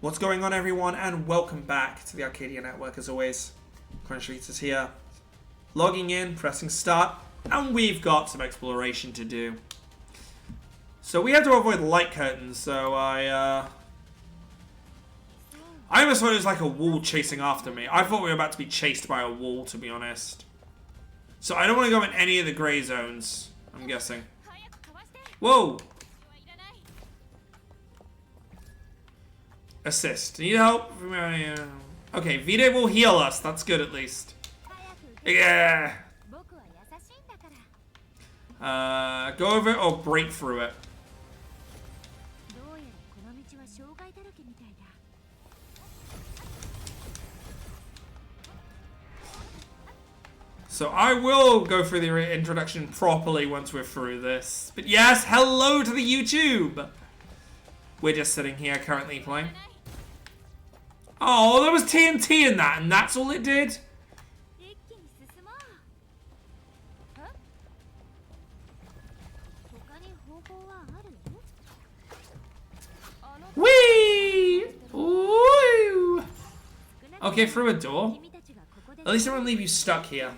What's going on, everyone, and welcome back to the Arcadia Network. As always, Crunchleaks is here, logging in, pressing start, and we've got some exploration to do. So we had to avoid light curtains, so I almost thought it was like a wall chasing after me. I thought we were about to be chased by a wall, to be honest. So I don't want to go in any of the gray zones, I'm guessing. Whoa! Assist. Need help? Okay, Vide will heal us. That's good, at least. Yeah. Go over it or break through it. So I will go through the introduction properly once we're through this. But yes, hello to the YouTube! We're just sitting here currently playing. Oh, there was TNT in that, and that's all it did? Whee! Woo! Okay, through a door. At least it won't leave you stuck here.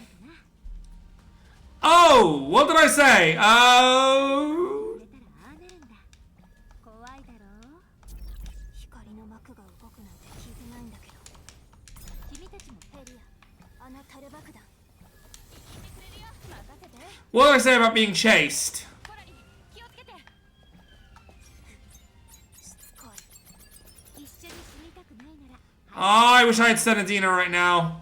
Oh! What did I say? Oh! What did I say about being chased? Oh, I wish I had Senadina right now.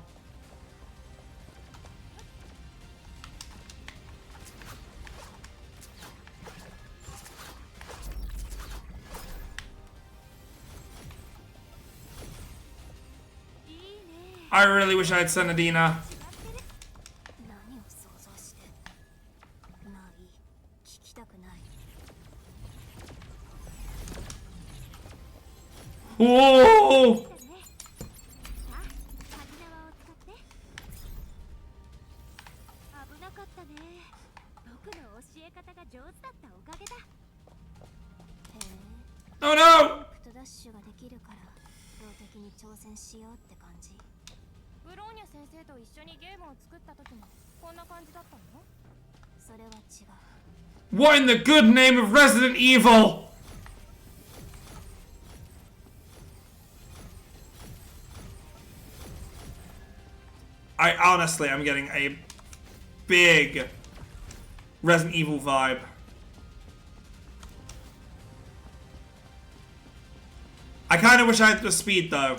I really wish I had Senadina. Whoa! Oh no! What in the good name of Resident Evil? I'm getting a big Resident Evil vibe. I kind of wish I had the speed though.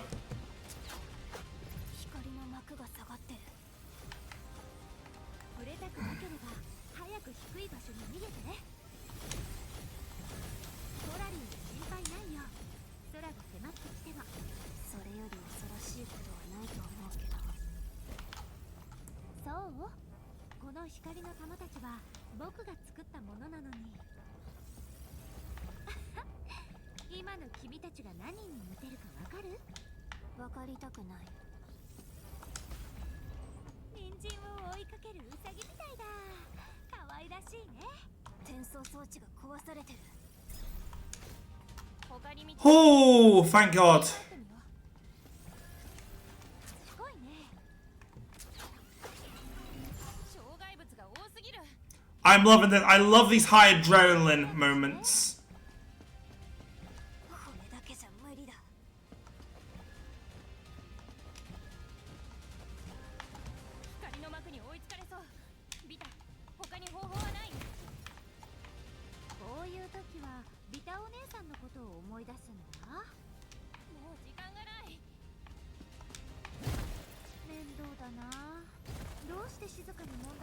Oh, thank God. I'm loving this. I love these high adrenaline moments.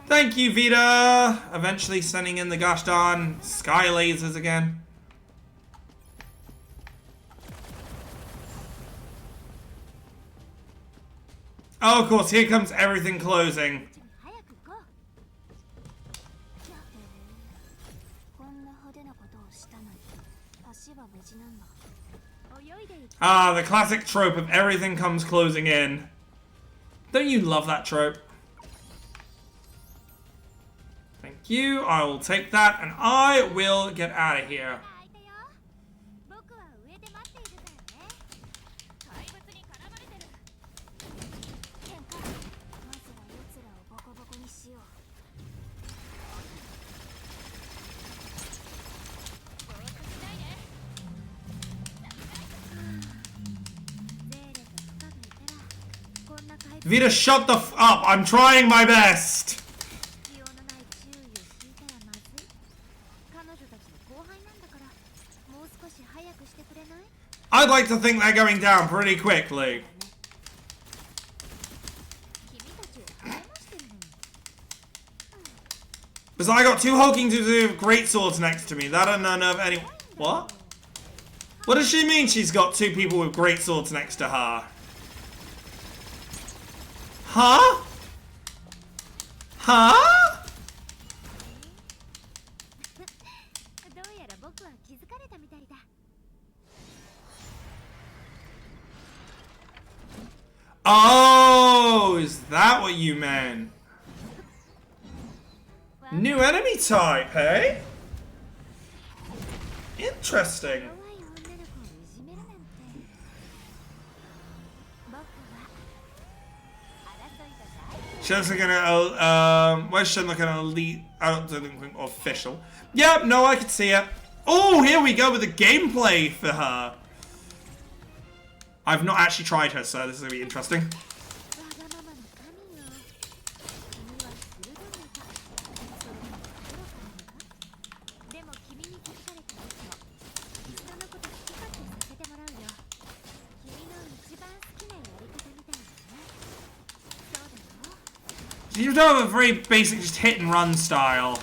Thank you, Vita! Eventually sending in the gosh darn sky lasers again. Oh, of course, here comes everything closing. Ah, the classic trope of everything comes closing in. Don't you love that trope? Thank you. I will take that, and I will get out of here. Vita, shut the f up. I'm trying my best. I'd like to think they're going down pretty quickly. Because I got two hulking to do great swords next to me. That and none of any. What? What does she mean she's got two people with great swords next to her? Huh? Huh? Oh, is that what you meant? New enemy type, hey? Interesting. She looks like an why is she looking at elite? I don't think official. Yep, no, I can see it. Oh, here we go with the gameplay for her. I've not actually tried her, so this is gonna be interesting. You don't have a very basic just hit and run style.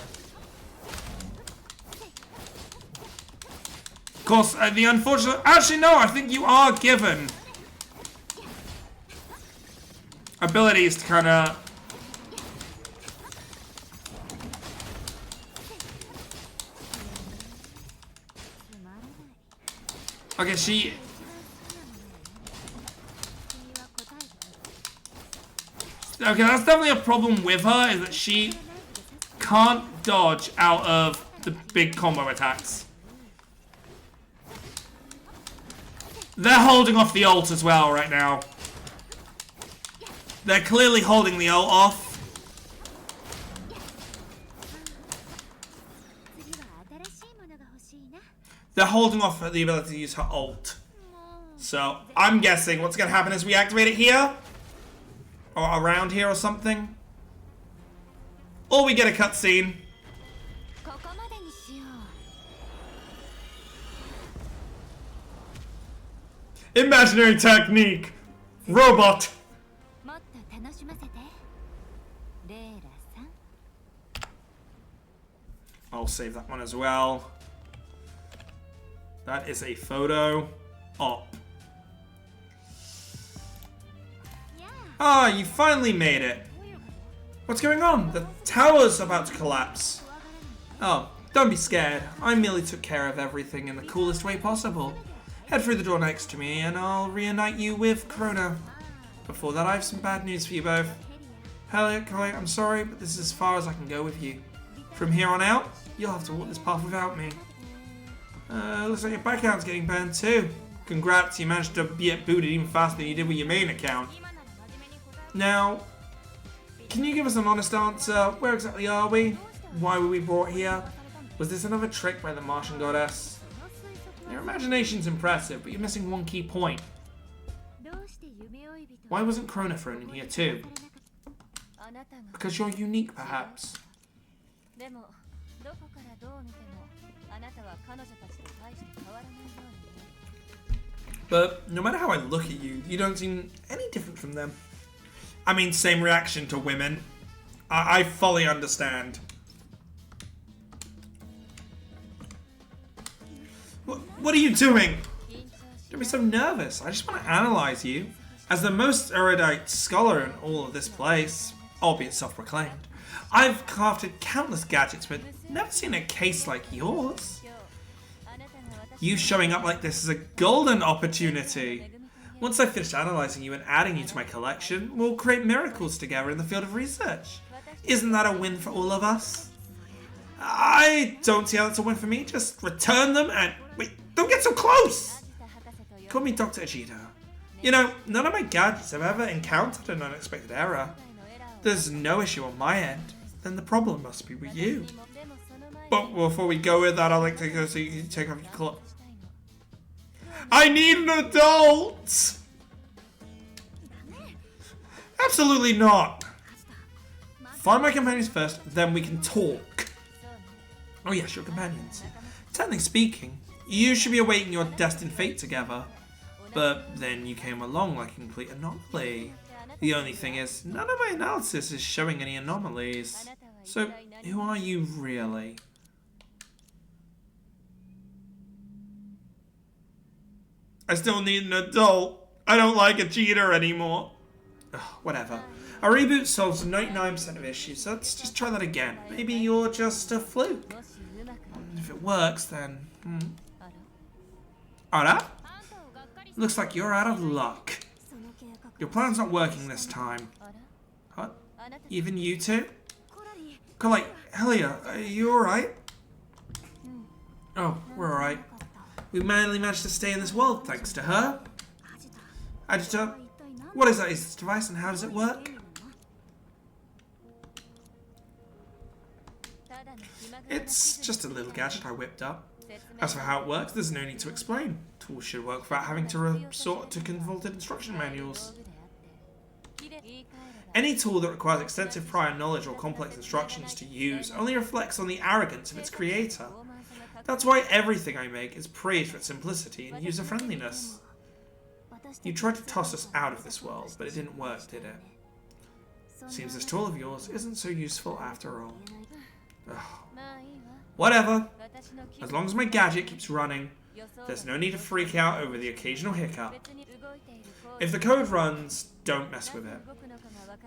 Of course, the unfortunate... Actually, no, I think you are given abilities to kind of... Okay, she... Okay, that's definitely a problem with her, is that she can't dodge out of the big combo attacks. They're holding off the ult as well right now. They're clearly holding the ult off. They're holding off the ability to use her ult. So, I'm guessing what's going to happen is we activate it here. Or around here or something. Or we get a cutscene. Imaginary technique. Robot. I'll save that one as well. That is a photo op. Ah, you finally made it. What's going on? The tower's about to collapse. Oh, don't be scared. I merely took care of everything in the coolest way possible. Head through the door next to me and I'll reunite you with Chrono. Before that, I have some bad news for you both. Hello, Chloe, I'm sorry, but this is as far as I can go with you. From here on out, you'll have to walk this path without me. Looks like your bank account's getting banned too. Congrats, you managed to get booted even faster than you did with your main account. Now, can you give us an honest answer? Where exactly are we? Why were we brought here? Was this another trick by the Martian goddess? Your imagination's impressive, but you're missing one key point. Why wasn't Chrono thrown in here too? Because you're unique, perhaps. But no matter how I look at you, you don't seem any different from them. I mean, same reaction to women. I fully understand. What are you doing? Don't be so nervous. I just want to analyze you. As the most erudite scholar in all of this place, albeit self-proclaimed, I've crafted countless gadgets, but never seen a case like yours. You showing up like this is a golden opportunity. Once I've finished analyzing you and adding you to my collection, we'll create miracles together in the field of research. Isn't that a win for all of us? I don't see how that's a win for me. Just return them and... Wait, don't get so close! Call me Dr. Ajita. You know, none of my gadgets have ever encountered an unexpected error. There's no issue on my end. Then the problem must be with you. But before we go with that, I'd like to go so you can take off your clothes. I need an adult! Absolutely not! Find my companions first, then we can talk. Oh yes, your companions. Technically speaking, you should be awaiting your destined fate together. But then you came along like a complete anomaly. The only thing is, none of my analysis is showing any anomalies. So, who are you really? I still need an adult. I don't like a cheater anymore. Ugh, whatever. A reboot solves 99% of issues, so let's just try that again. Maybe you're just a fluke. If it works, then... Ara? Looks like you're out of luck. Your plan's not working this time. What? Even you two? Like, Helia, are you alright? Oh, we're alright. We mainly managed to stay in this world thanks to her. Agita, what is that? Is this device and how does it work? It's just a little gadget I whipped up. As for how it works, there's no need to explain. Tools should work without having to resort to convoluted instruction manuals. Any tool that requires extensive prior knowledge or complex instructions to use only reflects on the arrogance of its creator. That's why everything I make is praised for its simplicity and user-friendliness. You tried to toss us out of this world, but it didn't work, did it? Seems this tool of yours isn't so useful after all. Ugh. Whatever. As long as my gadget keeps running, there's no need to freak out over the occasional hiccup. If the code runs, don't mess with it.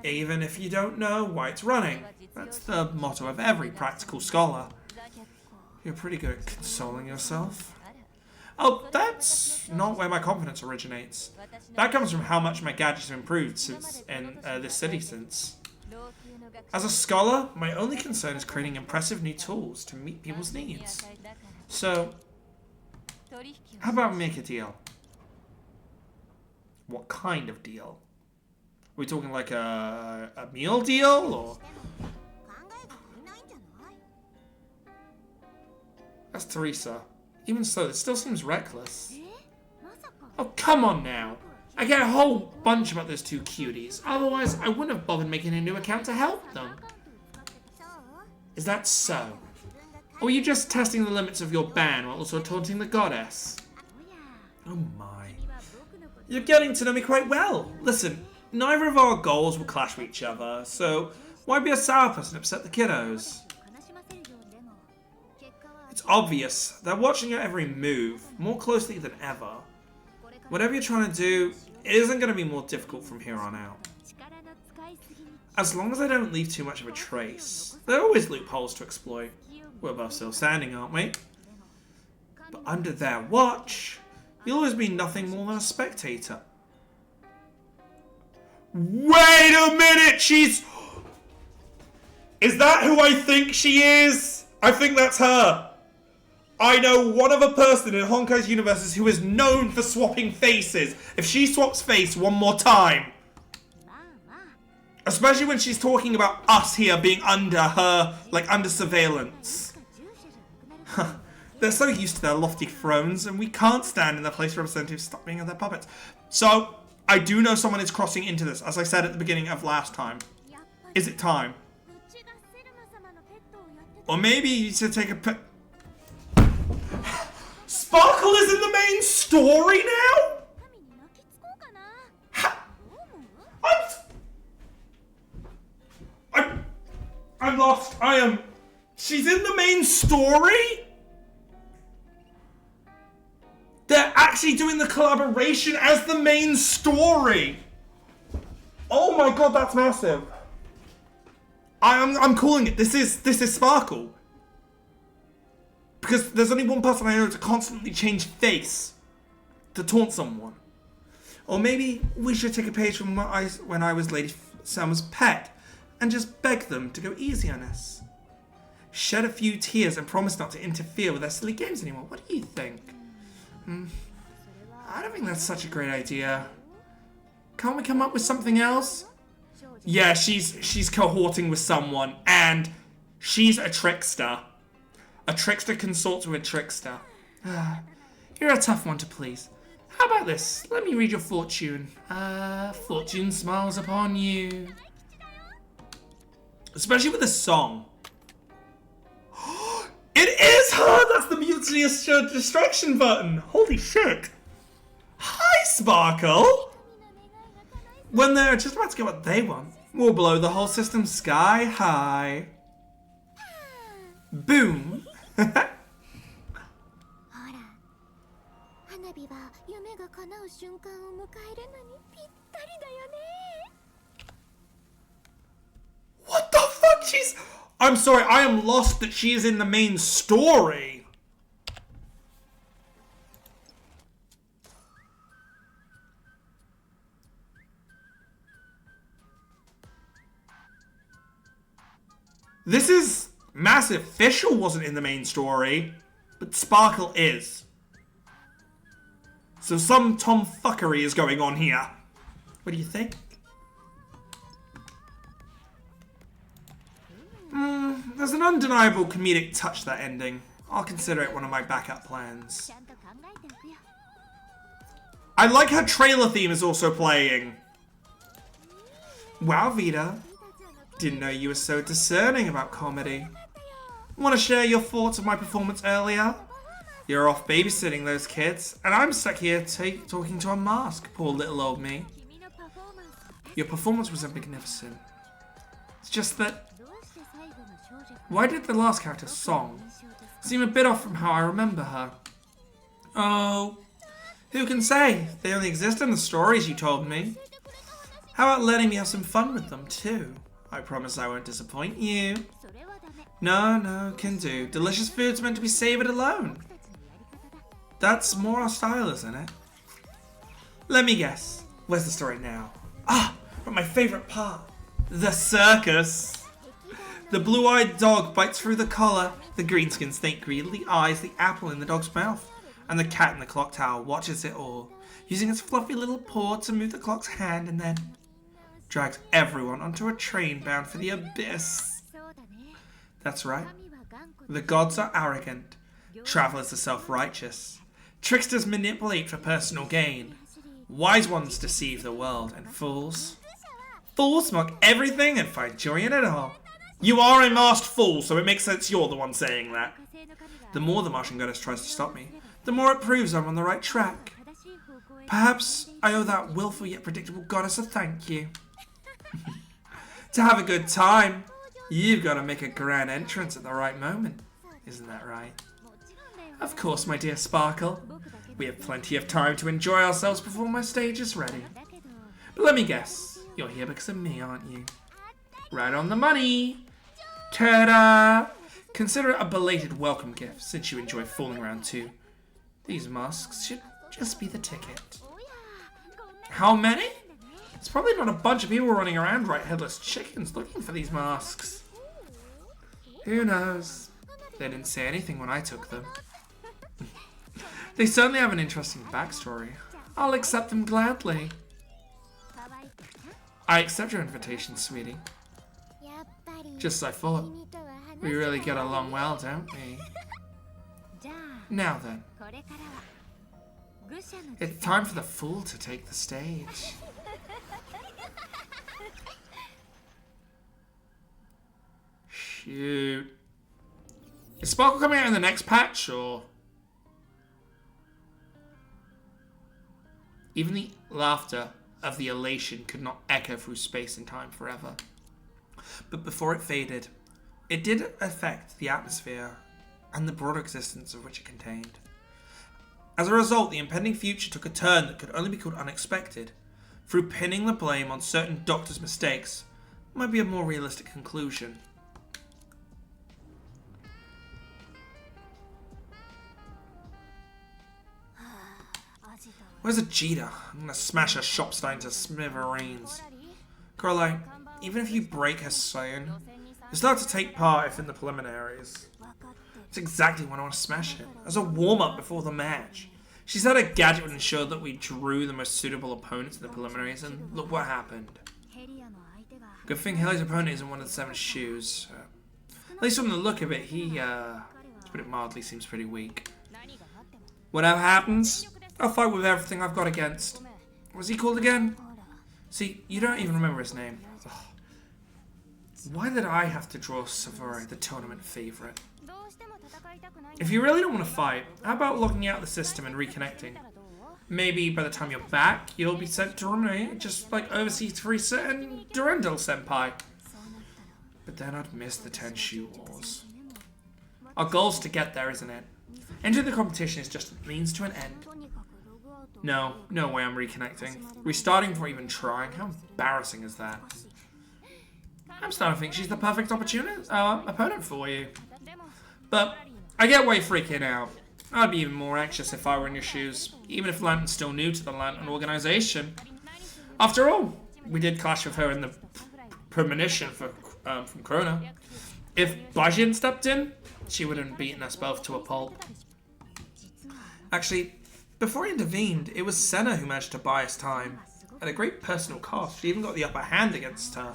Even if you don't know why it's running. That's the motto of every practical scholar. You're pretty good at consoling yourself. Oh, that's not where my confidence originates. That comes from how much my gadgets have improved since in this city since. As a scholar, my only concern is creating impressive new tools to meet people's needs. So, how about we make a deal? What kind of deal? Are we talking like a meal deal, or...? That's Teresa. Even so, this still seems reckless. Oh, come on now. I get a whole bunch about those two cuties. Otherwise, I wouldn't have bothered making a new account to help them. Is that so? Or are you just testing the limits of your ban while also taunting the goddess? Oh my. You're getting to know me quite well. Listen, neither of our goals will clash with each other, so why be a sourpuss and upset the kiddos? It's obvious. They're watching your every move, more closely than ever. Whatever you're trying to do, it isn't going to be more difficult from here on out. As long as I don't leave too much of a trace. There are always loopholes to exploit. We're both still standing, aren't we? But under their watch, you'll always be nothing more than a spectator. Wait a minute, she's... Is that who I think she is? I think that's her. I know one other person in Honkai's universes who is known for swapping faces. If she swaps face one more time. Especially when she's talking about us here being under her, like under surveillance. They're so used to their lofty thrones and we can't stand in their place representatives stop being their puppets. So, I do know someone is crossing into this, as I said at the beginning of last time. Is it time? Or maybe you should take a Sparkle is in the main story now? I'm lost. She's in the main story? They're actually doing the collaboration as the main story. Oh my god, that's massive. I'm calling it. This is Sparkle. Because there's only one person I know to constantly change face to taunt someone. Or maybe we should take a page from when I was Lady Selma's pet and just beg them to go easy on us. Shed a few tears and promise not to interfere with their silly games anymore. What do you think? I don't think that's such a great idea. Can't we come up with something else? Yeah, she's cohorting with someone and she's a trickster. A trickster consorts with a trickster. You're a tough one to please. How about this? Let me read your fortune. Fortune smiles upon you. Especially with this song. It is her! That's the mutually assured distraction button! Holy shit! Hi, Sparkle! When they're just about to get what they want, we'll blow the whole system sky high. Boom! What the fuck? I'm sorry, I am lost that she is in the main story. This is massive. Fischl wasn't in the main story, but Sparkle is. So some tomfuckery is going on here. What do you think? There's an undeniable comedic touch to that ending. I'll consider it one of my backup plans. I like her trailer theme is also playing. Wow, Vita. Didn't know you were so discerning about comedy. Want to share your thoughts of my performance earlier? You're off babysitting those kids, and I'm stuck here talking to a mask, poor little old me. Your performance was magnificent. It's just that... Why did the last character's song seem a bit off from how I remember her? Oh, who can say? They only exist in the stories you told me. How about letting me have some fun with them too? I promise I won't disappoint you. No, can do. Delicious food's meant to be savoured alone. That's more our style, isn't it? Let me guess. Where's the story now? But my favourite part. The circus. The blue-eyed dog bites through the collar. The greenskin snake greedily eyes the apple in the dog's mouth. And the cat in the clock tower watches it all, using its fluffy little paw to move the clock's hand and then drags everyone onto a train bound for the abyss. That's right. The gods are arrogant. Travelers are self-righteous. Tricksters manipulate for personal gain. Wise ones deceive the world, and fools mock everything and find joy in it all. You are a masked fool, so it makes sense you're the one saying that. The more the Martian goddess tries to stop me, the more it proves I'm on the right track. Perhaps I owe that willful yet predictable goddess a thank you. To have a good time, you've got to make a grand entrance at the right moment. Isn't that right? Of course, my dear Sparkle. We have plenty of time to enjoy ourselves before my stage is ready. But let me guess, you're here because of me, aren't you? Right on the money! Ta-da! Consider it a belated welcome gift, since you enjoy fooling around too. These masks should just be the ticket. How many? It's probably not a bunch of people running around right headless chickens looking for these masks. Who knows? They didn't say anything when I took them. They certainly have an interesting backstory. I'll accept them gladly. I accept your invitation, sweetie. Just as I thought. We really get along well, don't we? Now then. It's time for the fool to take the stage. Shoot. Is Sparkle coming out in the next patch, or...? Even the laughter of the elation could not echo through space and time forever. But before it faded, it did affect the atmosphere and the broader existence of which it contained. As a result, the impending future took a turn that could only be called unexpected. Through pinning the blame on certain doctors' mistakes might be a more realistic conclusion. Where's Vegeta? I'm gonna smash her shop stein to smithereens. Coraline, even if you break her soon, you're allowed to take part if in the preliminaries. That's exactly when I want to smash it, as a warm-up before the match. She said a gadget would ensure that we drew the most suitable opponents in the preliminaries, and look what happened. Good thing Heli's opponent isn't one of the 7 shoes. At least from the look of it, he, to put it mildly, seems pretty weak. Whatever happens, I'll fight with everything I've got against. What's he called again? See, you don't even remember his name. Ugh. Why did I have to draw Savori, the tournament favourite? If you really don't want to fight, how about logging out the system and reconnecting? Maybe by the time you're back, you'll be sent to Rome, just like oversee Teresa and Durandal Senpai. But then I'd miss the Tenshu Wars. Our goal's to get there, isn't it? Entering the competition is just a means to an end. No way I'm reconnecting. Restarting before even trying? How embarrassing is that? I'm starting to think she's the perfect opponent for you. But I get why you're freaking out. I'd be even more anxious if I were in your shoes, even if Lantern's still new to the Lantern organization. After all, we did clash with her in the premonition from Krona. If Bajin stepped in, she would have beaten us both to a pulp. Actually, before he intervened, it was Senna who managed to buy us time. At a great personal cost, she even got the upper hand against her.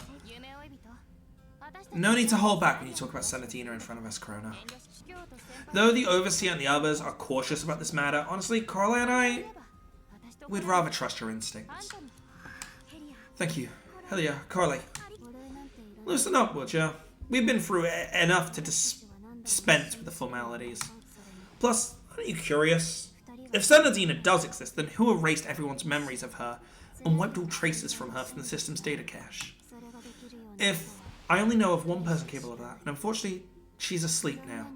No need to hold back when you talk about Senatina in front of us, Krona. Though the Overseer and the others are cautious about this matter, honestly, Coralie and I would rather trust your instincts. Thank you. Hell yeah, Coralie. Loosen up, would ya? We've been through enough to dispense with the formalities. Plus, aren't you curious? If Senatina does exist, then who erased everyone's memories of her and wiped all traces from her from the system's data cache? I only know of one person capable of that, and unfortunately, she's asleep now.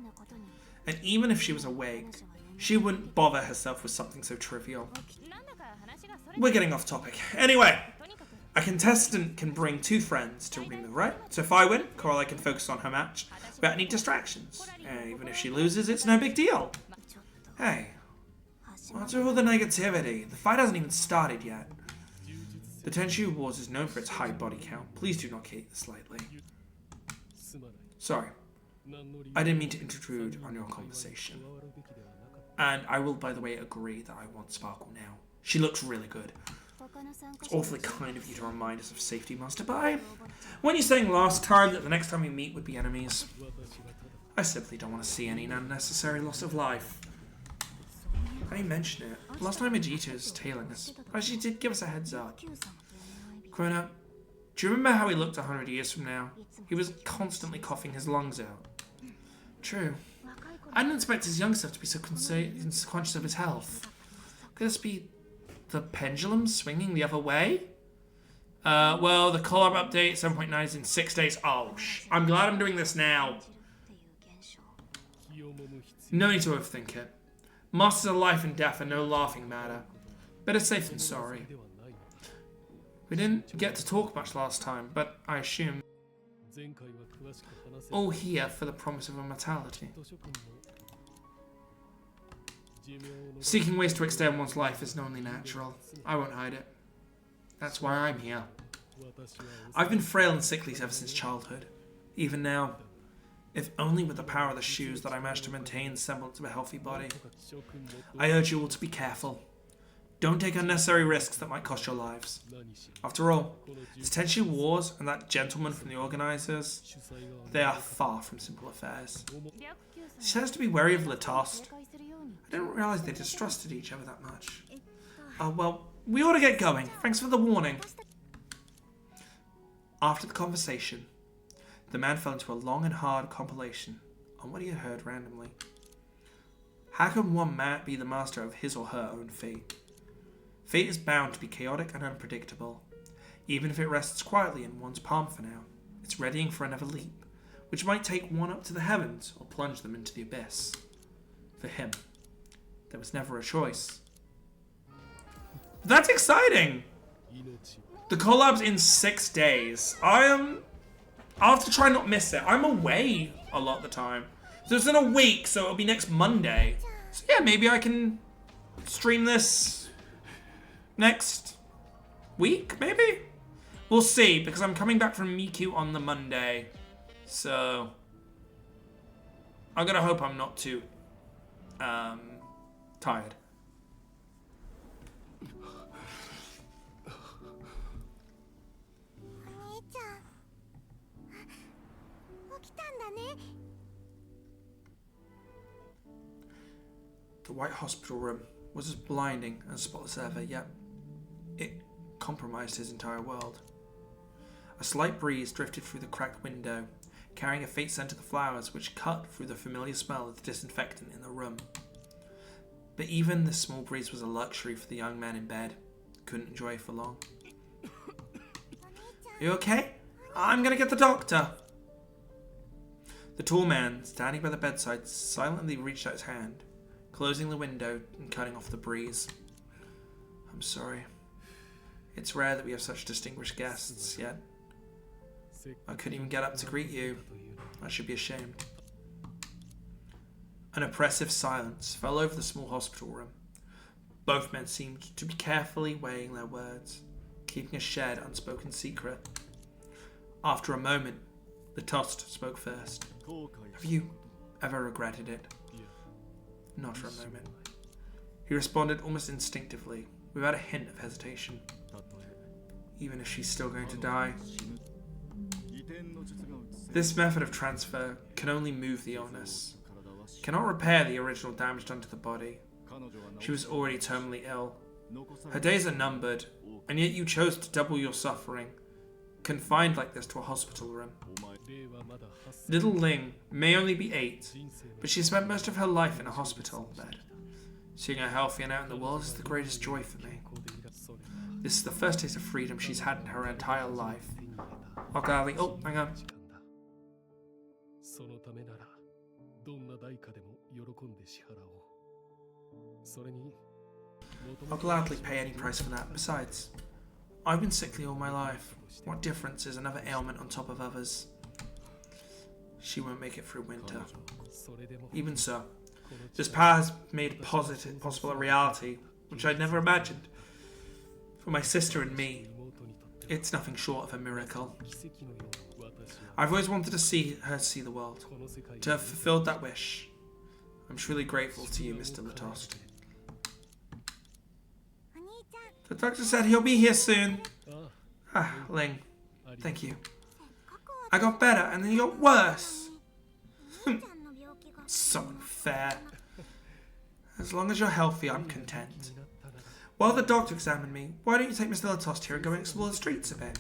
And even if she was awake, she wouldn't bother herself with something so trivial. We're getting off topic. Anyway, a contestant can bring 2 friends to Rima, right? So if I win, Coralie can focus on her match without any distractions. Even if she loses, it's no big deal. Hey, what's all the negativity? The fight hasn't even started yet. The Tenshu Wars is known for its high body count. Please do not take this lightly. Sorry. I didn't mean to intrude on your conversation. And I will, by the way, agree that I want Sparkle now. She looks really good. It's awfully kind of you to remind us of safety, Master Bai. Weren't you saying last time that the next time we meet would be enemies? I simply don't want to see any unnecessary loss of life. I didn't mention it. Last time Vegeta was tailing us, but she did give us a heads up. Krona, do you remember how he looked 100 years from now? He was constantly coughing his lungs out. True. I didn't expect his young self to be so conscious of his health. Could this be the pendulum swinging the other way? Well, the collab update 7.9 is in 6 days. Oh, I'm glad I'm doing this now. No need to overthink it. Masters of life and death are no laughing matter. Better safe than sorry. We didn't get to talk much last time, but I assume all here for the promise of immortality. Seeking ways to extend one's life is only natural. I won't hide it. That's why I'm here. I've been frail and sickly ever since childhood. Even now. If only with the power of the shoes that I managed to maintain the semblance of a healthy body. I urge you all to be careful. Don't take unnecessary risks that might cost your lives. After all, the Tenshu Wars and that gentleman from the organizers, they are far from simple affairs. She says to be wary of Latost. I didn't realize they distrusted each other that much. Well, we ought to get going. Thanks for the warning. After the conversation, the man fell into a long and hard compilation on what he had heard randomly. How can one man be the master of his or her own fate? Fate is bound to be chaotic and unpredictable. Even if it rests quietly in one's palm for now, it's readying for another leap, which might take one up to the heavens or plunge them into the abyss. For him, there was never a choice. That's exciting! The collab's in 6 days. I'll have to try not miss it. I'm away a lot of the time. So it's in a week, so it'll be next Monday. So yeah, maybe I can stream this next week, maybe? We'll see, because I'm coming back from Miku on the Monday. So I'm gonna hope I'm not too tired. The White Hospital room. was as blinding and spotless as ever, yet it compromised his entire world. A slight breeze drifted through the cracked window, carrying a faint scent of the flowers which cut through the familiar smell of the disinfectant in the room. But even this small breeze was a luxury for the young man in bed. Couldn't enjoy it for long. Are you okay? I'm gonna get the doctor. The tall man, standing by the bedside, silently reached out his hand, closing the window and cutting off the breeze. I'm sorry. It's rare that we have such distinguished guests, yet I couldn't even get up to greet you. I should be ashamed. An oppressive silence fell over the small hospital room. Both men seemed to be carefully weighing their words, keeping a shared unspoken secret. After a moment, the Tost spoke first. Have you ever regretted it? Not for a moment. He responded almost instinctively, without a hint of hesitation. Even if she's still going to die. This method of transfer can only move the illness, cannot repair the original damage done to the body. She was already terminally ill. Her days are numbered, and yet you chose to double your suffering, confined like this to a hospital room. Little Ling may only be 8, but she spent most of her life in a hospital bed. Seeing her healthy and out in the world is the greatest joy for me. This is the first taste of freedom she's had in her entire life. I'll gladly... Oh, hang on. I'll gladly pay any price for that. Besides, I've been sickly all my life. What difference is another ailment on top of others? She won't make it through winter. Even so, this power has made possible a reality which I'd never imagined. For my sister and me, it's nothing short of a miracle. I've always wanted to see her see the world, to have fulfilled that wish. I'm truly grateful to you, Mr. Latost. The doctor said he'll be here soon. Ah, Ling, thank you. I got better and then you got worse. So unfair. As long as you're healthy, I'm content. While the doctor examined me, why don't you take Mr. Latost here and go explore the streets a bit?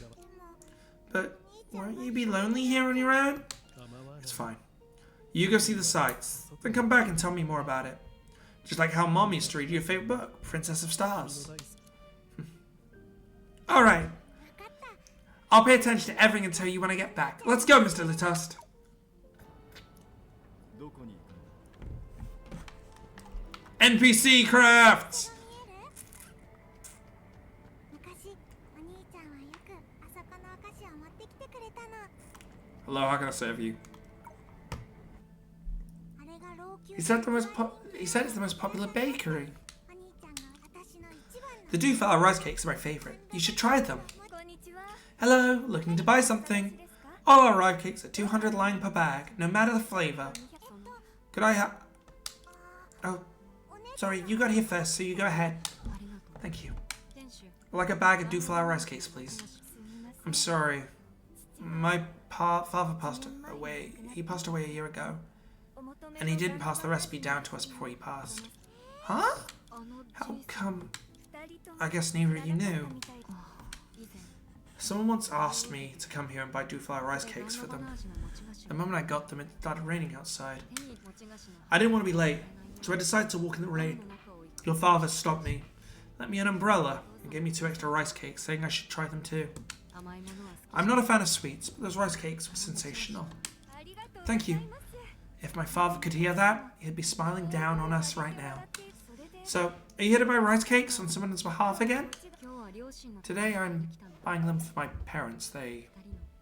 But won't you be lonely here on your own? It's fine. You go see the sights, then come back and tell me more about it. Just like how Mom used to read your favorite book, Princess of Stars. Alright. I'll pay attention to everything and tell you when I get back. Let's go, Mr. Latost. NPC crafts! Hello, how can I serve you? He said it's the most popular bakery. The Dufar rice cakes are my favourite. You should try them. Hello, looking to buy something? All our rice cakes are 200 yen per bag, no matter the flavour. Could I have... Oh, sorry, you got here first, so you go ahead. Thank you. I'd like a bag of Dufar rice cakes, please. I'm sorry. My father passed away. He passed away a year ago. And he didn't pass the recipe down to us before he passed. Huh? How come? I guess neither of you knew. Someone once asked me to come here and buy Dufar rice cakes for them. The moment I got them, it started raining outside. I didn't want to be late, so I decided to walk in the rain. Your father stopped me, lent me an umbrella, and gave me 2 extra rice cakes, saying I should try them too. I'm not a fan of sweets, but those rice cakes were sensational. Thank you. If my father could hear that, he'd be smiling down on us right now. So, are you here to buy rice cakes on someone's behalf again? Today I'm buying them for my parents. They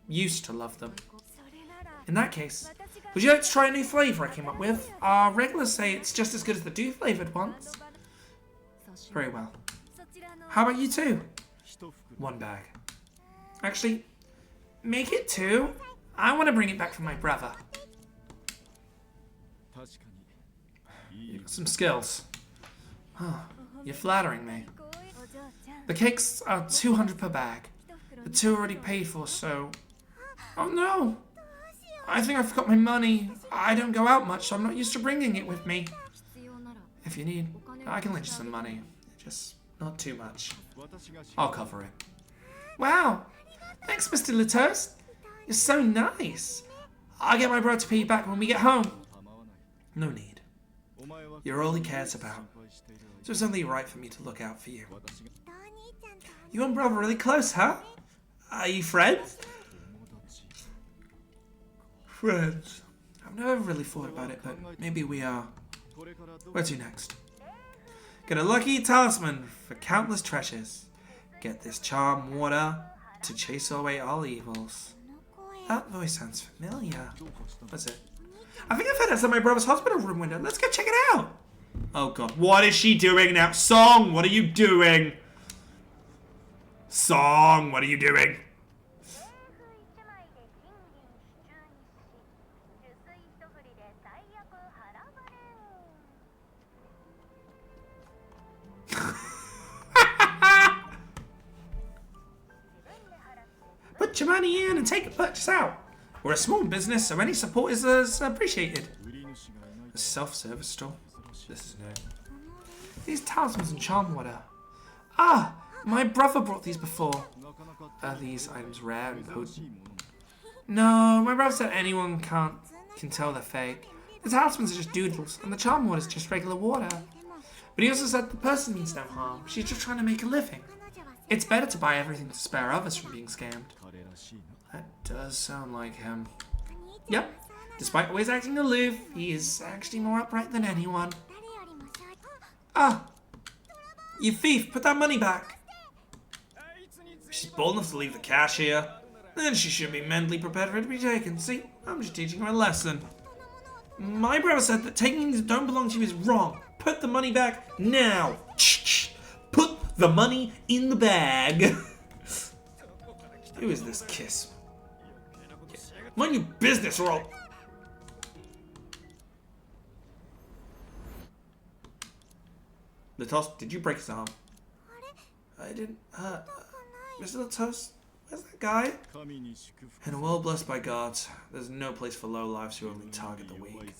used to love them. In that case, would you like to try a new flavour I came up with? Our regulars say it's just as good as the dew flavoured ones. Very well. How about you two? 1 bag. Actually, make it 2. I want to bring it back for my brother. You've got some skills. Oh, you're flattering me. The cakes are 200 per bag. The 2 are already paid for, so... Oh no! I think I forgot my money. I don't go out much, so I'm not used to bringing it with me. If you need, I can lend you some money. Just not too much. I'll cover it. Wow! Thanks, Mr. Latos. You're so nice. I'll get my brother to pay you back when we get home. No need. You're all he cares about. So it's only right for me to look out for you. You and brother really close, huh? Are you friends? Friends. I've never really thought about it, but maybe we are. Where to next? Get a lucky talisman for countless treasures. Get this charm water to chase away all evils. That voice sounds familiar. What's it? I think I've heard that at my brother's hospital room window. Let's go check it out. Oh god, what is she doing now? Song, what are you doing? Song, what are you doing? Put your money in and take a purchase out. We're a small business, so any support is appreciated. A self-service store. This is new. These talismans and charm water. Ah, my brother brought these before. Are these items rare and potent? No, my brother said anyone can tell they're fake. The talismans are just doodles, and the charm water is just regular water. But he also said the person means no harm. She's just trying to make a living. It's better to buy everything to spare others from being scammed. That does sound like him. Yep. Despite always acting aloof, he is actually more upright than anyone. Ah! You thief! Put that money back! She's bold enough to leave the cash here. Then she should be mentally prepared for it to be taken. See, I'm just teaching her a lesson. My brother said that taking things that don't belong to you is wrong. Put the money back now! Put the money in the bag! Who is this kiss? Mind your business or I'll... Latos, did you break his arm? I didn't hurt. Mr. Latos, where's that guy? In a world blessed by gods, there's no place for lowlifes who only target the weak.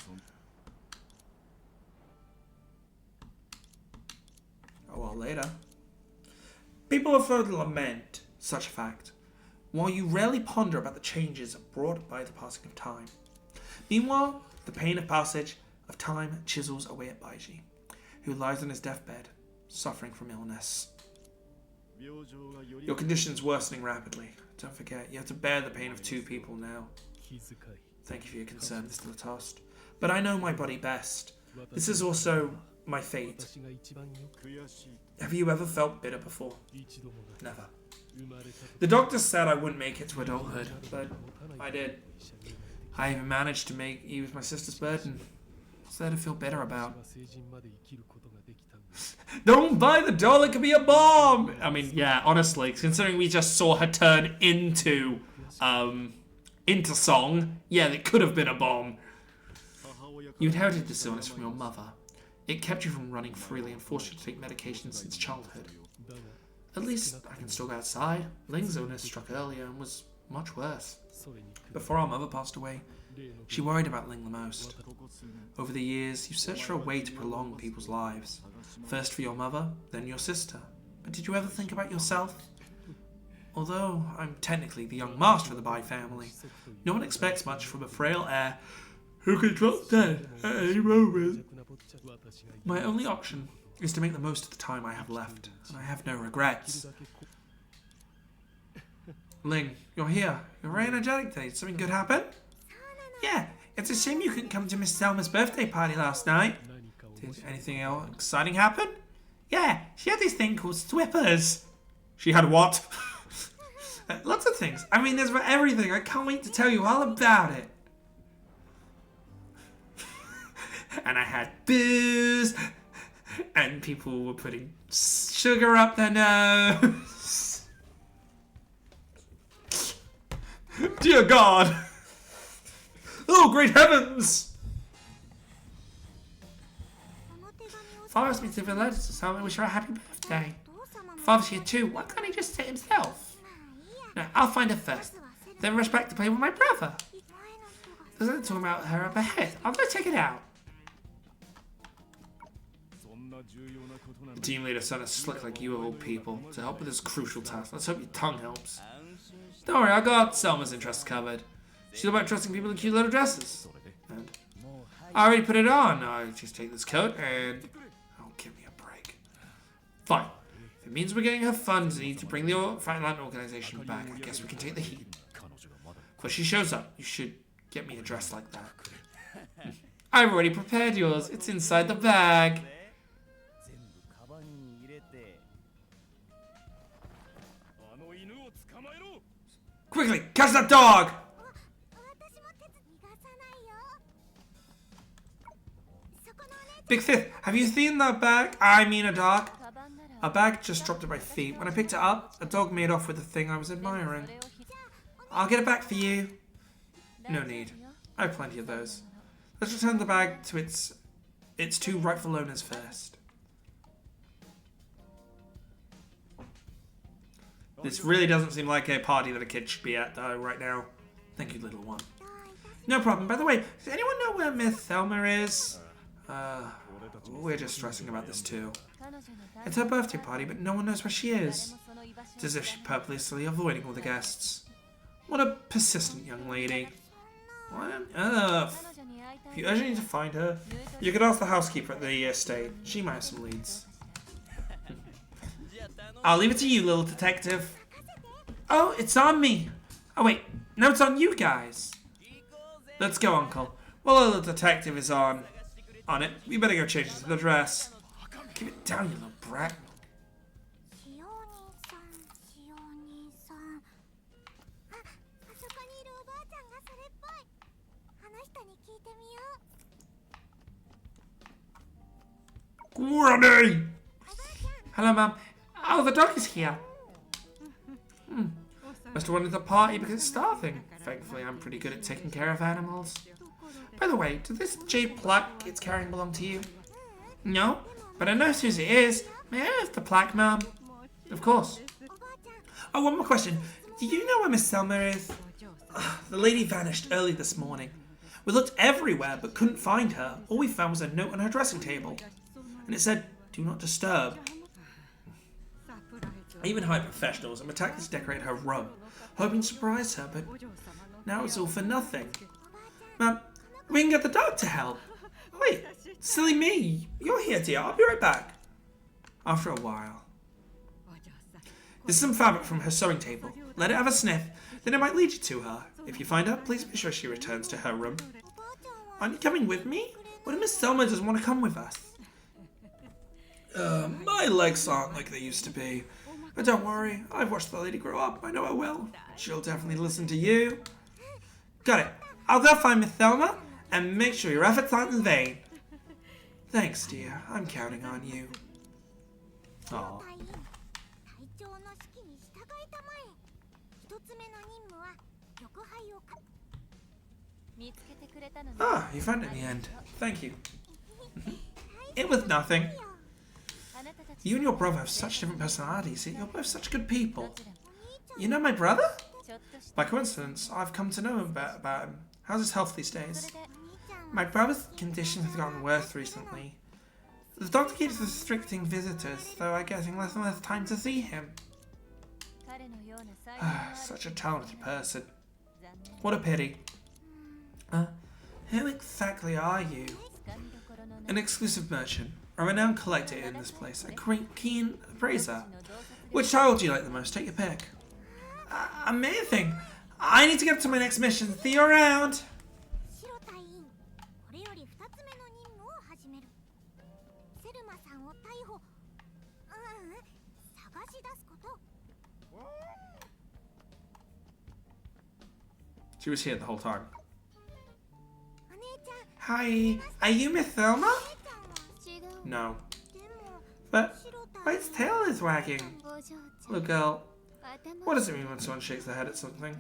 A while later. People have heard lament such a fact, while you rarely ponder about the changes brought by the passing of time. Meanwhile, the pain of passage of time chisels away at Baiji, who lies on his deathbed, suffering from illness. Your condition's worsening rapidly. Don't forget, you have to bear the pain of two people now. Thank you for your concern, Mr. Latos. But I know my body best. This is also my fate. Have you ever felt bitter before? Never. The doctor said I wouldn't make it to adulthood, but I did. I even managed to make you my sister's burden. What's there to feel bitter about? Don't buy the doll, it could be a bomb! I mean, yeah, honestly, considering we just saw her turn into Song, yeah, it could have been a bomb. You inherited this illness from your mother. It kept you from running freely and forced you to take medication since childhood. At least I can still go outside. Ling's illness struck earlier and was much worse. Before our mother passed away, she worried about Ling the most. Over the years, you've searched for a way to prolong people's lives. First for your mother, then your sister. But did you ever think about yourself? Although I'm technically the young master of the Bai family, no one expects much from a frail heir who could drop dead at any moment. My only option is to make the most of the time I have left, and I have no regrets. Ling, you're here. You're very energetic today. Did something good happen? Yeah, it's a shame you couldn't come to Miss Selma's birthday party last night. Did anything else exciting happen? Yeah, she had this thing called Swippers. She had what? Lots of things. I mean, there's for everything. I can't wait to tell you all about it. And I had booze, and people were putting sugar up their nose. Dear God! Oh, great heavens! Father asked me to deliver letters to someone and wish her a happy birthday. Father's here too. Why can't he just sit himself? No, I'll find her first. Then rush back to play with my brother. There's something talking about her up ahead. I'll go check it out. The team leader sent a slick like you of all people to help with this crucial task. Let's hope your tongue helps. Don't worry, I got Selma's interests covered. She's all about trusting people in cute little dresses. And I already put it on. I just take this coat and... Oh, give me a break. Fine. If it means we're getting her funds and need to bring the Fanart organization back, I guess we can take the heat. Before she shows up, you should get me a dress like that. I've already prepared yours. It's inside the bag. Quickly, catch that dog! Big Fifth, have you seen that bag? I mean a dog. A bag just dropped at my feet. When I picked it up, a dog made off with the thing I was admiring. I'll get it back for you. No need. I have plenty of those. Let's return the bag to its two rightful owners first. This really doesn't seem like a party that a kid should be at, though, right now. Thank you, little one. No problem. By the way, does anyone know where Miss Thelma is? We're just stressing about this, too. It's her birthday party, but no one knows where she is. It's as if she's purposely avoiding all the guests. What a persistent young lady. What on earth? If you urgently need to find her, you could ask the housekeeper at the estate. She might have some leads. I'll leave it to you, little detective. Oh, it's on me. Oh, wait. No, it's on you guys. Let's go, Uncle. Well, little detective is on it. We better go change into the dress. Keep it down, you little brat. Granny! Hello, Mum. Oh, the dog is here. Must have wanted the party because it's starving. Thankfully, I'm pretty good at taking care of animals. By the way, does this jade plaque it's carrying belong to you? No, but I know whose it is. May I have the plaque, Mum? Of course. Oh, one more question. Do you know where Miss Selma is? The lady vanished early this morning. We looked everywhere but couldn't find her. All we found was a note on her dressing table. And it said, "Do not disturb." I even hired professionals and meticulously decorated her room, hoping to surprise her, but now it's all for nothing. Ma'am, we can get the dog to help. Wait, silly me. You're here, dear. I'll be right back. After a while. There's some fabric from her sewing table. Let it have a sniff, then it might lead you to her. If you find her, please be sure she returns to her room. Aren't you coming with me? What if Miss Selma doesn't want to come with us? My legs aren't like they used to be. But don't worry, I've watched the lady grow up. I know I will. She'll definitely listen to you. Got it. I'll go find Miss Thelma and make sure your efforts aren't in vain. Thanks, dear. I'm counting on you. Aww. Ah, you found it in the end. Thank you. It was nothing. You and your brother have such different personalities, yet you're both such good people. You know my brother? By coincidence, I've come to know about him. How's his health these days? My brother's condition has gotten worse recently. The doctor keeps restricting visitors, though I'm getting less and less time to see him. Such a talented person. What a pity. Who exactly are you? An exclusive merchant. A renowned collector in this place. A keen appraiser. Which child do you like the most? Take your pick. Amazing! I need to get to my next mission. See you around! She was here the whole time. Hi, are you Miss Thelma? No. But its tail is wagging. Look, girl. What does it mean when someone shakes their head at something?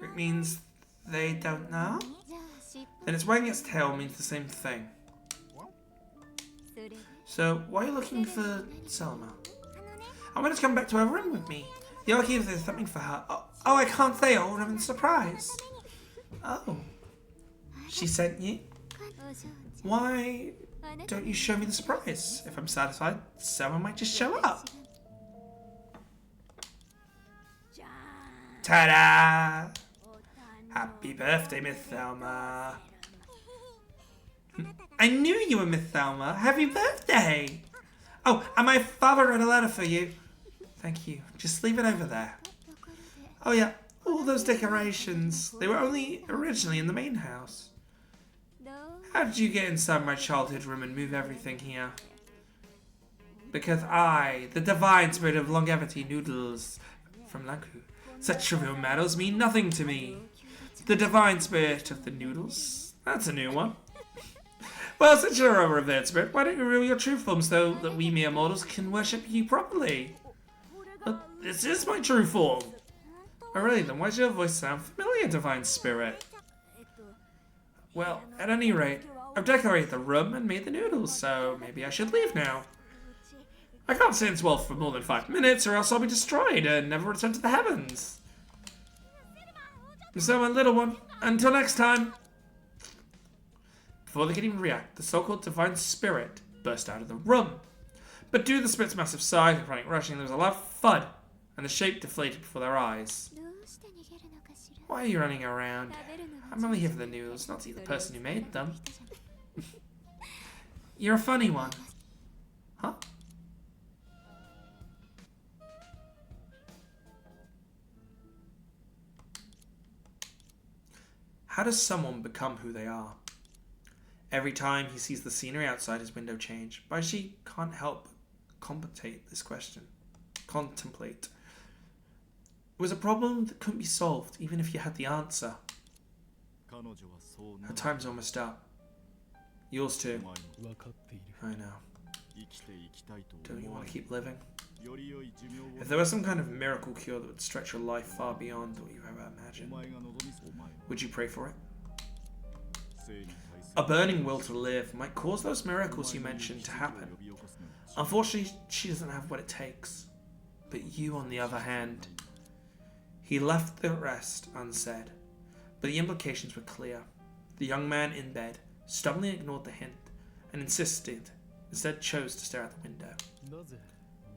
It means they don't know? Then it's wagging its tail means the same thing. So, why are you looking for Selma? I want her to come back to her room with me. The archive there's something for her. Oh, I can't say. I'll ruin the surprise. Oh. She sent you? Why don't you show me the surprise. If I'm satisfied, someone might just show up. Ta-da! Happy birthday, Miss Thelma. I knew you were Miss Thelma. Happy birthday! Oh, and my father wrote a letter for you. Thank you. Just leave it over there. Oh yeah, all those decorations. They were only originally in the main house. How did you get inside my childhood room and move everything here? Because I, the divine spirit of longevity noodles from Lanku, such trivial matters mean nothing to me. The divine spirit of the noodles? That's a new one. Well, since you're a revered spirit, why don't you reveal your true form so that we mere mortals can worship you properly? But this is my true form. Oh really, then why does your voice sound familiar, divine spirit? Well, at any rate, I've decorated the room and made the noodles, so maybe I should leave now. I can't stay in this world for more than 5 minutes, or else I'll be destroyed and never return to the heavens. So, my little one, until next time. Before they could even react, the so-called divine spirit burst out of the room. But due to the spirit's massive size and frantic rushing, there was a loud thud, and the shape deflated before their eyes. Why are you running around? I'm only here for the noodles, not to eat the person who made them. You're a funny one. Huh? How does someone become who they are? Every time he sees the scenery outside his window change, Baiji can't help contemplate this question. Contemplate. It was a problem that couldn't be solved, even if you had the answer. Her time's almost up. Yours too. I know. Don't you want to keep living? If there was some kind of miracle cure that would stretch your life far beyond what you ever imagined, would you pray for it? A burning will to live might cause those miracles you mentioned to happen. Unfortunately, she doesn't have what it takes. But you, on the other hand... He left the rest unsaid, but the implications were clear. The young man in bed stubbornly ignored the hint and instead chose to stare out the window.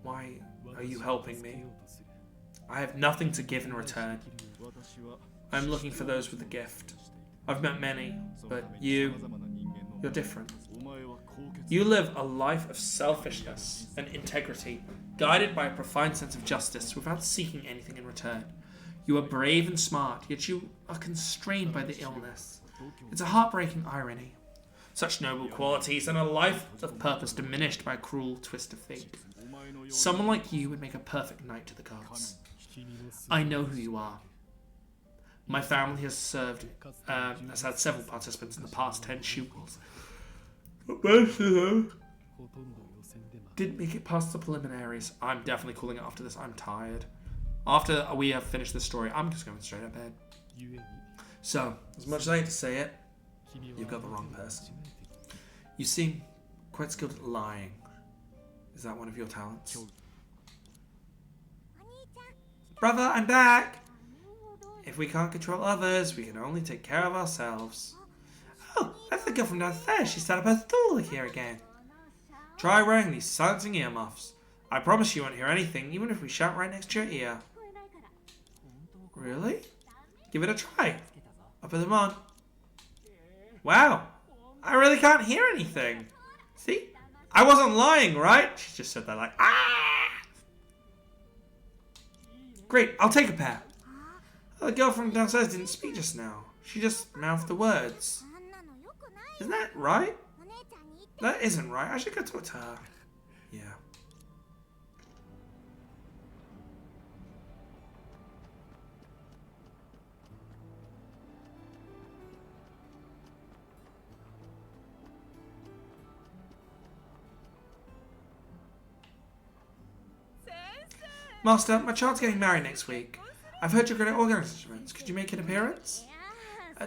Why are you helping me? I have nothing to give in return. I'm looking for those with a gift. I've met many, but you're different. You live a life of selfishness and integrity, guided by a profound sense of justice without seeking anything in return. You are brave and smart, yet you are constrained by the illness. It's a heartbreaking irony. Such noble qualities and a life of purpose diminished by a cruel twist of fate. Someone like you would make a perfect knight to the gods. I know who you are. My family has had several participants in the past 10 shootings. But most of them didn't make it past the preliminaries. I'm definitely calling it after this. I'm tired. After we have finished this story, I'm just going straight to bed. So, as much as I hate to say it, you've got the wrong person. You seem quite skilled at lying. Is that one of your talents? Brother, I'm back! If we can't control others, we can only take care of ourselves. Oh, that's the girl from downstairs. She sat up her stool here again. Try wearing these silencing earmuffs. I promise you won't hear anything, even if we shout right next to your ear. Really? Give it a try. I'll put them on. Wow. I really can't hear anything. See? I wasn't lying, right? She just said that like, ah! Great, I'll take a pair. Oh, the girl from downstairs didn't speak just now. She just mouthed the words. Isn't that right? That isn't right. I should go talk to her. Yeah. Master, my child's getting married next week. I've heard you're good at organising events. Could you make an appearance?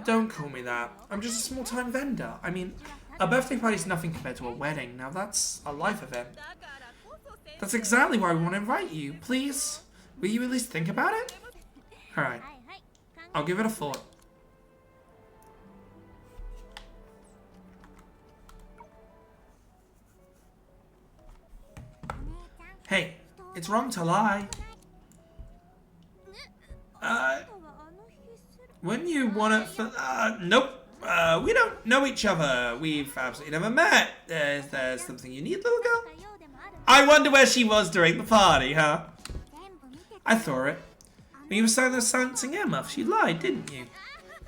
Don't call me that. I'm just a small-time vendor. I mean, a birthday party's nothing compared to a wedding. Now that's a life event. That's exactly why we want to invite you. Please, will you at least think about it? Alright. I'll give it a thought. Hey, it's wrong to lie. When you want to... nope. We don't know each other. We've absolutely never met. There's something you need, little girl? I wonder where she was during the party, huh? I saw it. When you were signing the silencing earmuffs, you lied, didn't you?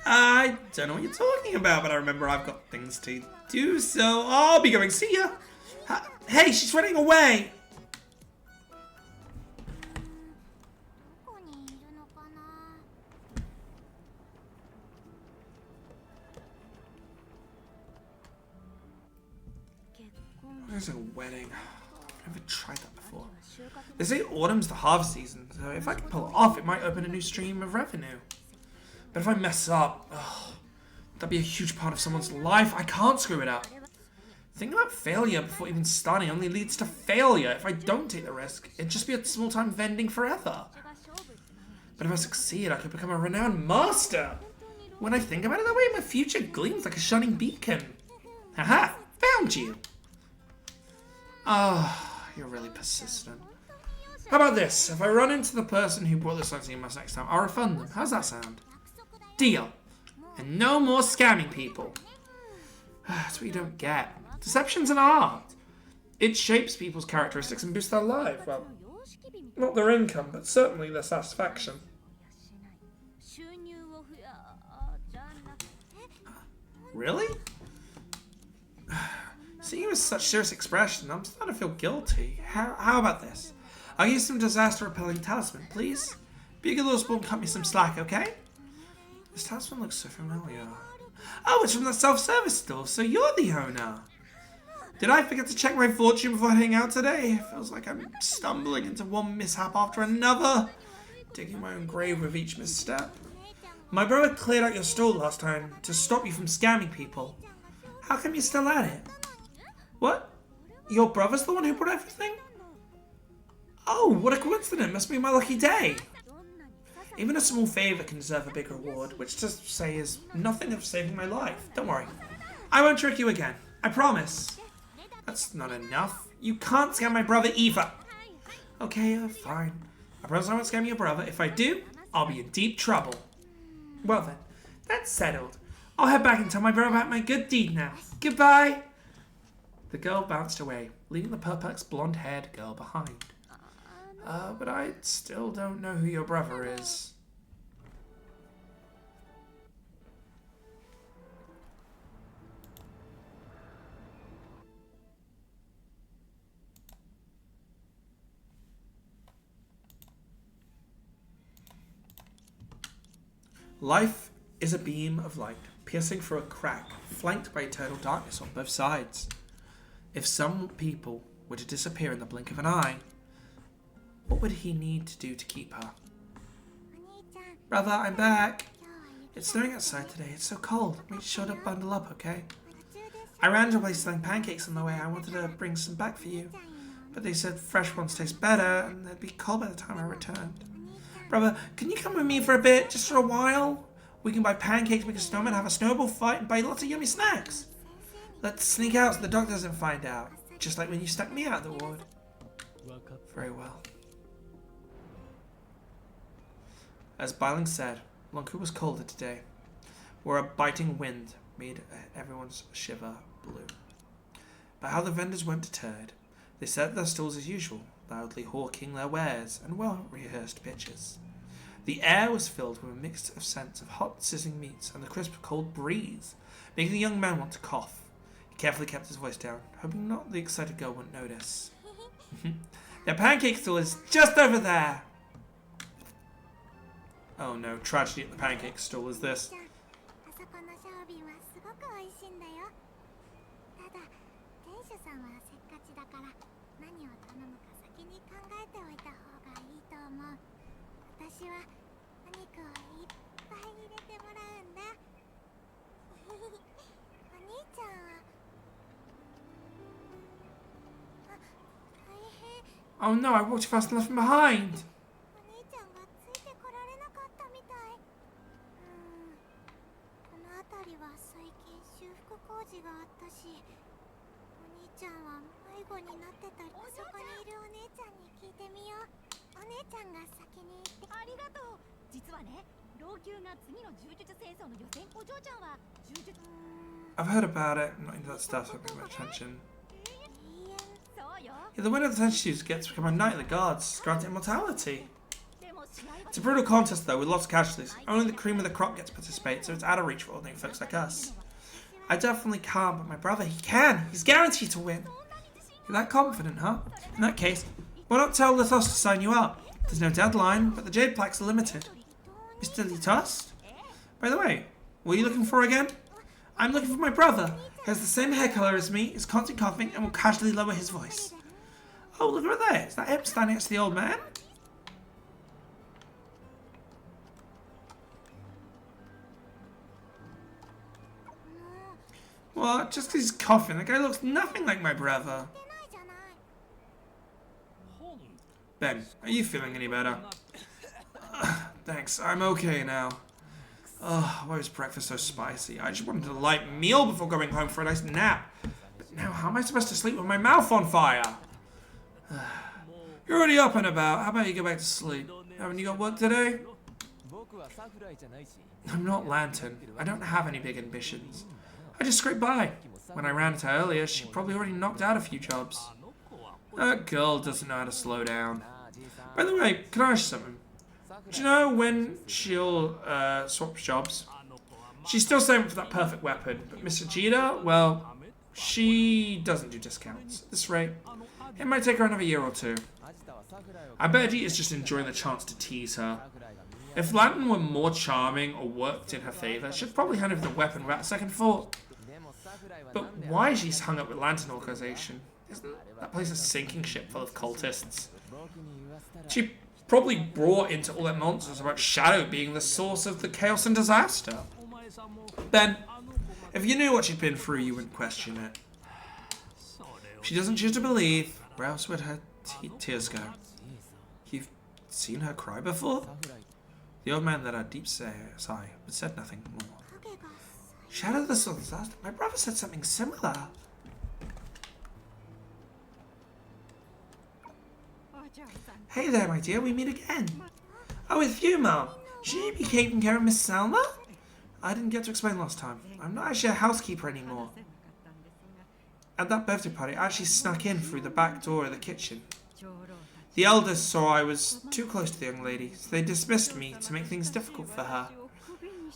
I don't know what you're talking about, but I remember I've got things to do, so I'll be going. See ya. Hey, she's running away. There's a wedding. I've never tried that before. They say autumn's the harvest season, so if I can pull it off, it might open a new stream of revenue. But if I mess up, that'd be a huge part of someone's life. I can't screw it up. Thinking about failure before even starting only leads to failure. If I don't take the risk, it'd just be a small-time vending forever. But if I succeed, I could become a renowned master. When I think about it that way, my future gleams like a shining beacon. Haha, found you. You're really persistent. How about this? If I run into the person who brought the silencing earmuffs next time, I'll refund them. How's that sound? Deal. And no more scamming people. That's what you don't get. Deception's an art. It shapes people's characteristics and boosts their life. Well, not their income, but certainly their satisfaction. Really? Seeing you with such serious expression, I'm starting to feel guilty. How about this? I'll use some disaster-repelling talisman, please. Be a good little sport and cut me some slack, okay? This talisman looks so familiar. Oh, it's from the self-service store, so you're the owner. Did I forget to check my fortune before heading out today? It feels like I'm stumbling into one mishap after another, digging my own grave with each misstep. My brother cleared out your store last time to stop you from scamming people. How come you're still at it? What? Your brother's the one who brought everything? Oh, what a coincidence. Must be my lucky day. Even a small favor can deserve a big reward, which to say is nothing of saving my life. Don't worry. I won't trick you again. I promise. That's not enough. You can't scam my brother either. Okay, fine. I promise I won't scam your brother. If I do, I'll be in deep trouble. Well then, that's settled. I'll head back and tell my brother about my good deed now. Goodbye. The girl bounced away, leaving the perplexed blonde-haired girl behind. But I still don't know who your brother is. Life is a beam of light, piercing through a crack, flanked by eternal darkness on both sides. If some people were to disappear in the blink of an eye, what would he need to do to keep her? Brother, I'm back. It's snowing outside today. It's so cold. Make sure to bundle up, okay? I ran to a place selling pancakes on the way. I wanted to bring some back for you, but they said fresh ones taste better and they'd be cold by the time I returned. Brother, can you come with me for a bit, just for a while? We can buy pancakes, make a snowman, have a snowball fight, and buy lots of yummy snacks. Let's sneak out so the dog doesn't find out, just like when you stuck me out of the ward. Very well. As Biling said, Lunku was colder today, where a biting wind made everyone's shiver blue. But how the vendors weren't deterred. They set their stalls as usual, loudly hawking their wares and well-rehearsed pitches. The air was filled with a mix of scents of hot, sizzling meats and the crisp, cold breeze, making the young man want to cough. He carefully kept his voice down, hoping not the excited girl wouldn't notice. Their pancake stall is just over there! Oh no, tragedy at the pancake stall is this. Oh no, I walked too fast and left him behind! I've heard about it. I'm not into that stuff, so I don't pay much attention. Yeah, the winner of the Tenshis gets to become a knight of the guards, granting immortality. It's a brutal contest though, with lots of casualties. Only the cream of the crop gets to participate, so it's out of reach for ordinary folks like us. I definitely can't, but my brother, he can. He's guaranteed to win. You're that confident, huh? In that case, why not tell Lithos to sign you up? There's no deadline, but the jade plaques are limited. Mr. Lithos? By the way, what are you looking for again? I'm looking for my brother. He has the same hair colour as me, is constantly coughing, and will casually lower his voice. Oh, look at that. Is that him standing next to the old man? What? Just because he's coughing, the guy looks nothing like my brother. Ben, are you feeling any better? Thanks, I'm okay now. Why was breakfast so spicy? I just wanted a light meal before going home for a nice nap. But now, how am I supposed to sleep with my mouth on fire? You're already up and about. How about you go back to sleep? Haven't you got work today? I'm not Lantern. I don't have any big ambitions. I just scraped by. When I ran into her earlier, she probably already knocked out a few jobs. That girl doesn't know how to slow down. By the way, can I ask you something? Do you know when she'll swap jobs? She's still saving for that perfect weapon, but Miss Vegeta, well, she doesn't do discounts. At this rate, it might take her another year or two. I bet Vegeta's just enjoying the chance to tease her. If Lantern were more charming or worked in her favour, she'd probably hand over the weapon without a second thought. But why is she hung up with Lantern Organization? Isn't that place a sinking ship full of cultists? She probably brought into all that nonsense about Shadow being the source of the chaos and disaster. Ben, if you knew what she'd been through, you wouldn't question it. If she doesn't choose to believe, where else would her tears go? You've seen her cry before? The old man let out a deep sigh, but said nothing more. Shadow the source of disaster? My brother said something similar. Hey there, my dear, we meet again. Oh, it's you, Mum. Should you be taking care of Miss Salma? I didn't get to explain last time. I'm not actually a housekeeper anymore. At that birthday party, I actually snuck in through the back door of the kitchen. The elders saw I was too close to the young lady, so they dismissed me to make things difficult for her.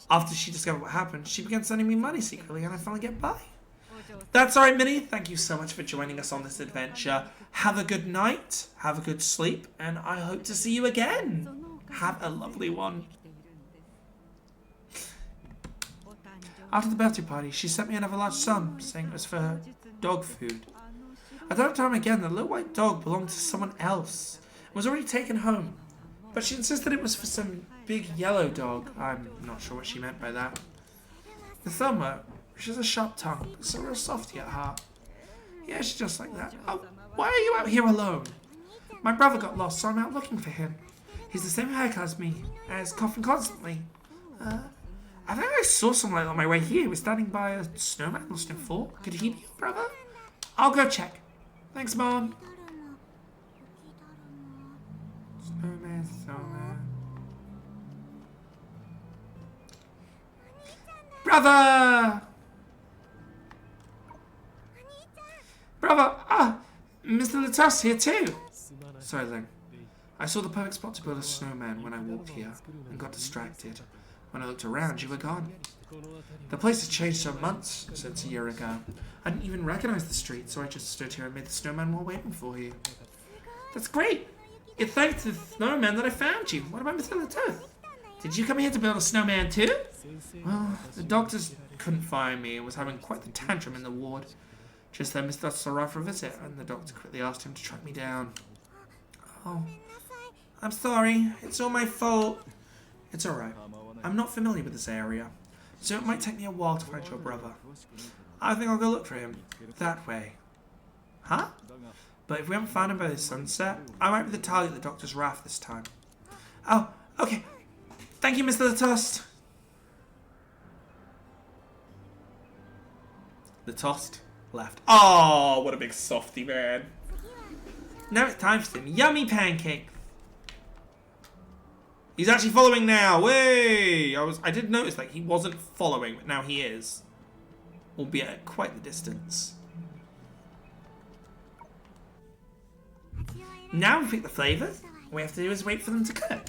After she discovered what happened, she began sending me money secretly, and I finally get by. That's alright, Minnie. Thank you so much for joining us on this adventure. Have a good night, have a good sleep, and I hope to see you again. Have a lovely one. After the birthday party, she sent me another large sum, saying it was for her dog food. At that time again, the little white dog belonged to someone else. It was already taken home. But she insisted it was for some big yellow dog. I'm not sure what she meant by that. The Thelma, she has a sharp tongue, but so real softy at heart. Yeah, she's just like that. Oh, why are you out here alone? My brother got lost, so I'm out looking for him. He's the same haircut as me, and is coughing constantly. I think I saw someone on my way here. He was standing by a snowman lost in fall. Could he be your brother? I'll go check. Thanks, Mom. Snowman, snowman. Brother! Brother! Ah! Mr. Latas here too! Sorry, Ling. I saw the perfect spot to build a snowman when I walked here and got distracted. When I looked around, you were gone. The place has changed so much since a year ago. I didn't even recognize the street, so I just stood here and made the snowman while waiting for you. That's great! It's thanks to the snowman that I found you. What about Mr. Latas? Did you come here to build a snowman too? Well, the doctors couldn't find me and was having quite the tantrum in the ward. Just then Mr. Latas arrived for a visit, and the doctor quickly asked him to track me down. Oh, I'm sorry. It's all my fault. It's alright. I'm not familiar with this area, so it might take me a while to find your brother. I think I'll go look for him. That way. Huh? But if we haven't found him by the sunset, I might be the target of the doctor's wrath this time. Oh, okay. Thank you, Mr. Latost. Latost? left. Oh, what a big softy, man. Now it's time for some yummy pancakes. He's actually following now. Way! I did notice that he wasn't following, but now he is. Albeit at quite the distance. Now we pick the flavours. All we have to do is wait for them to cook.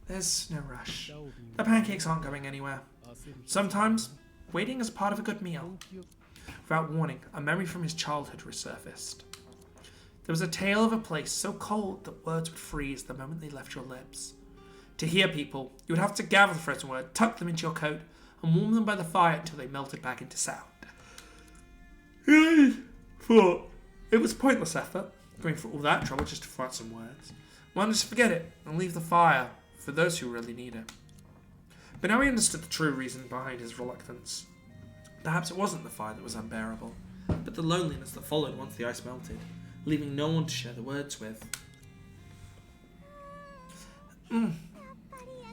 There's no rush. The pancakes aren't going anywhere. Sometimes, waiting is part of a good meal. Without warning, a memory from his childhood resurfaced. There was a tale of a place so cold that words would freeze the moment they left your lips. To hear people, you would have to gather the frozen word, tuck them into your coat, and warm them by the fire until they melted back into sound. I thought it was pointless effort, going through all that trouble just to find some words. Why not just forget it and leave the fire for those who really need it? But now he understood the true reason behind his reluctance. Perhaps it wasn't the fire that was unbearable, but the loneliness that followed once the ice melted, leaving no one to share the words with.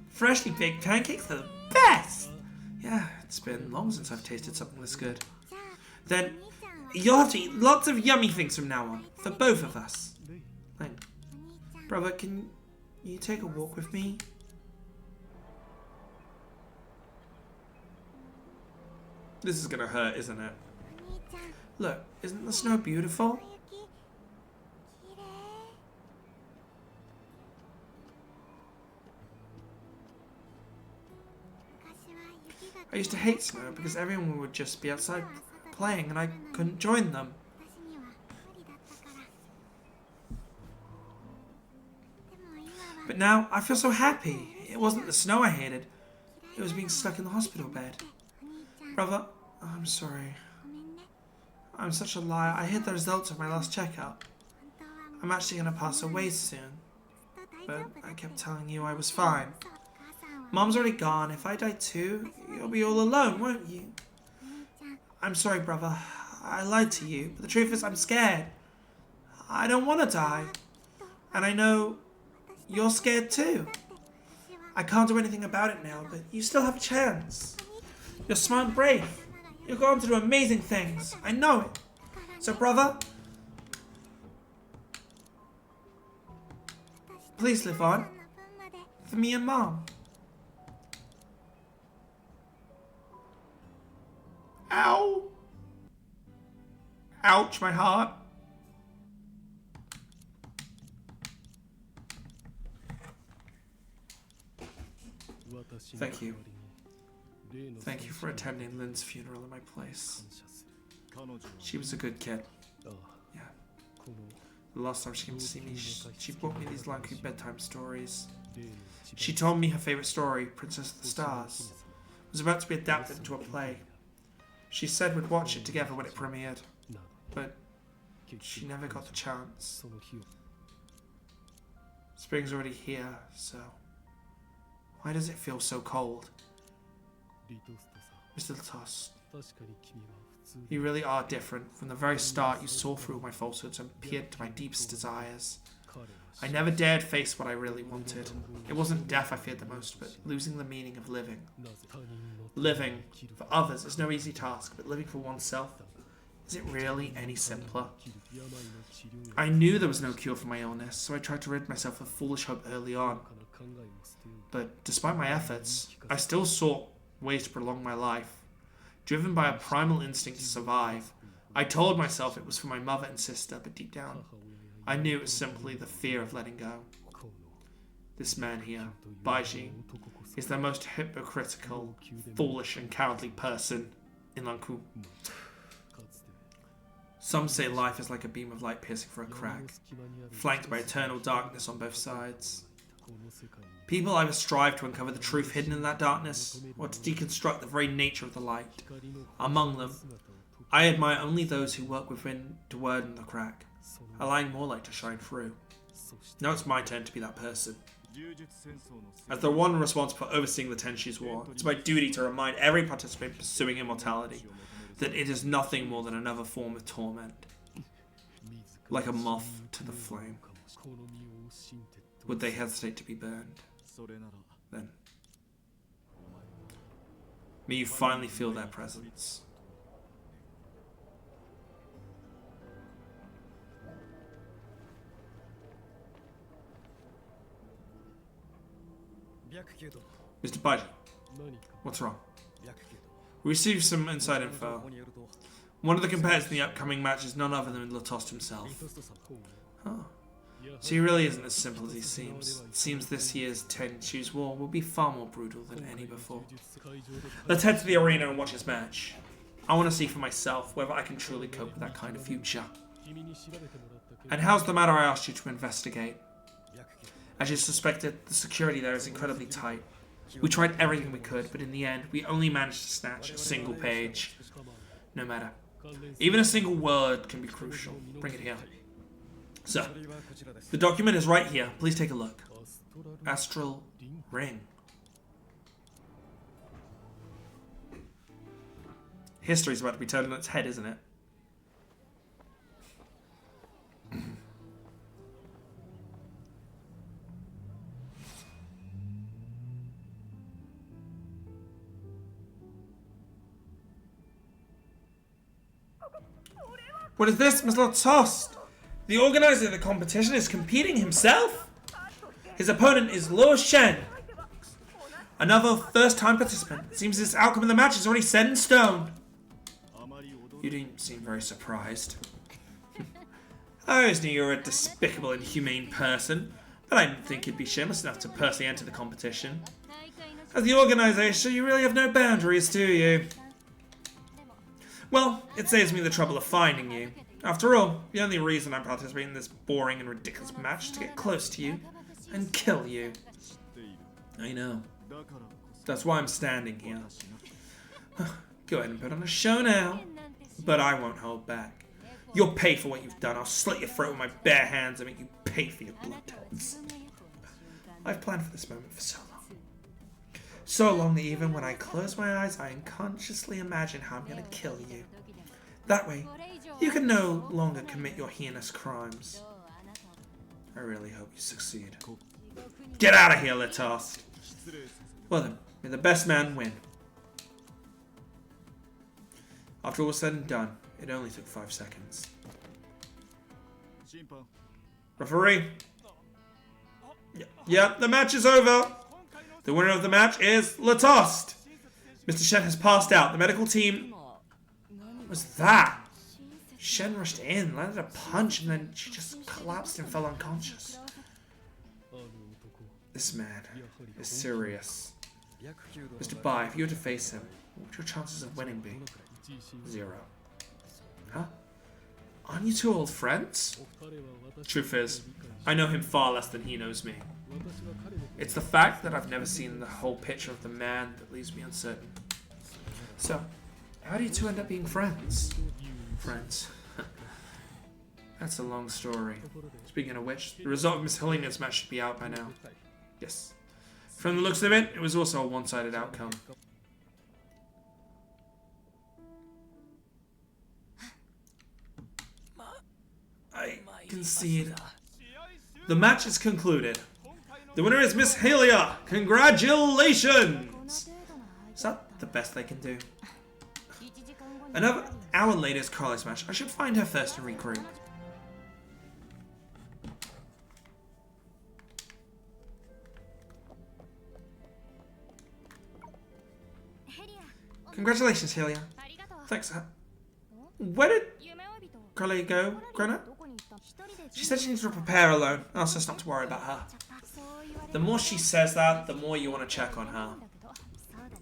Freshly baked pancakes are the best! Yeah, it's been long since I've tasted something this good. Then, you'll have to eat lots of yummy things from now on, for both of us. Thanks. Brother, can you take a walk with me? This is gonna hurt, isn't it? Look, isn't the snow beautiful? I used to hate snow because everyone would just be outside playing and I couldn't join them. But now I feel so happy. It wasn't the snow I hated. It was being stuck in the hospital bed. Brother, I'm sorry. I'm such a liar. I hid the results of my last checkup. I'm actually going to pass away soon. But I kept telling you I was fine. Mom's already gone. If I die too, you'll be all alone, won't you? I'm sorry, brother. I lied to you. But the truth is I'm scared. I don't want to die. And I know you're scared too. I can't do anything about it now, but you still have a chance. You're smart and brave. You're going to do amazing things. I know it. So, brother, please live on. For me and Mom. Ow. Ouch, my heart. Thank you. Thank you for attending Lynn's funeral in my place. She was a good kid. Yeah. The last time she came to see me, she brought me these Lanku bedtime stories. She told me her favorite story, Princess of the Stars, was about to be adapted into a play. She said we'd watch it together when it premiered, but she never got the chance. Spring's already here, so why does it feel so cold? Mr. Toss, you really are different. From the very start, you saw through my falsehoods and peered to my deepest desires. I never dared face what I really wanted. It wasn't death I feared the most, but losing the meaning of living. Living for others is no easy task, but living for oneself, is it really any simpler? I knew there was no cure for my illness, so I tried to rid myself of foolish hope early on. But despite my efforts, I still sought ways to prolong my life. Driven by a primal instinct to survive, I told myself it was for my mother and sister, but deep down, I knew it was simply the fear of letting go. This man here, Baiji, is the most hypocritical, foolish and cowardly person in Lanku. Some say life is like a beam of light piercing through a crack, flanked by eternal darkness on both sides. People either strive to uncover the truth hidden in that darkness, or to deconstruct the very nature of the light. Among them, I admire only those who work within to widen the crack, allowing more light to shine through. Now it's my turn to be that person. As the one responsible for overseeing the Tenshi's war, it's my duty to remind every participant pursuing immortality that it is nothing more than another form of torment. Like a moth to the flame. Would they hesitate to be burned? Then, may you finally feel their presence. Mr. Baji, what's wrong? We received some inside info. One of the competitors in the upcoming match is none other than Latost himself. Huh. So he really isn't as simple as he seems. It seems this year's Tenchu's War will be far more brutal than any before. Let's head to the arena and watch his match. I want to see for myself whether I can truly cope with that kind of future. And how's the matter I asked you to investigate? As you suspected, the security there is incredibly tight. We tried everything we could, but in the end, we only managed to snatch a single page. No matter. Even a single word can be crucial. Bring it here. So, the document is right here. Please take a look. Astral Ring. History's about to be turned on its head, isn't it? What is this, Miss Latost? The organizer of the competition is competing himself? His opponent is Luo Shen, another first-time participant. It seems this outcome of the match is already set in stone. You didn't seem very surprised. I always knew you were a despicable and inhumane person, but I didn't think you'd be shameless enough to personally enter the competition. As the organizer, you really have no boundaries, do you? Well, it saves me the trouble of finding you. After all, the only reason I'm participating in this boring and ridiculous match is to get close to you and kill you. I know. That's why I'm standing here. Go ahead and put on a show now. But I won't hold back. You'll pay for what you've done. I'll slit your throat with my bare hands and make you pay for your blood debts. I've planned for this moment for so long. So long that even when I close my eyes, I unconsciously imagine how I'm going to kill you. That way, you can no longer commit your heinous crimes. I really hope you succeed. Get out of here, Latost! Well then, may the best man win. After all was said and done, it only took 5 seconds. Referee! Yep, the match is over! The winner of the match is Latost! Mr. Shen has passed out. The medical team... What was that? Shen rushed in, landed a punch, and then she just collapsed and fell unconscious. This man is serious. Mr. Bai, if you were to face him, what would your chances of winning be? 0. Huh? Aren't you two old friends? Truth is, I know him far less than he knows me. It's the fact that I've never seen the whole picture of the man that leaves me uncertain. So, how do you two end up being friends? Friends. That's a long story. Speaking of which, the result of Miss Helena's match should be out by now. Yes. From the looks of it, it was also a one-sided outcome. I concede. The match is concluded. The winner is Miss Helia. Congratulations! Is that the best they can do? Another hour later is Carly's match. I should find her first and regroup. Congratulations, Helia. Thanks. Where did Carly go, Grana? She said she needs to prepare alone. Asked us not to worry about her. The more she says that, the more you want to check on her.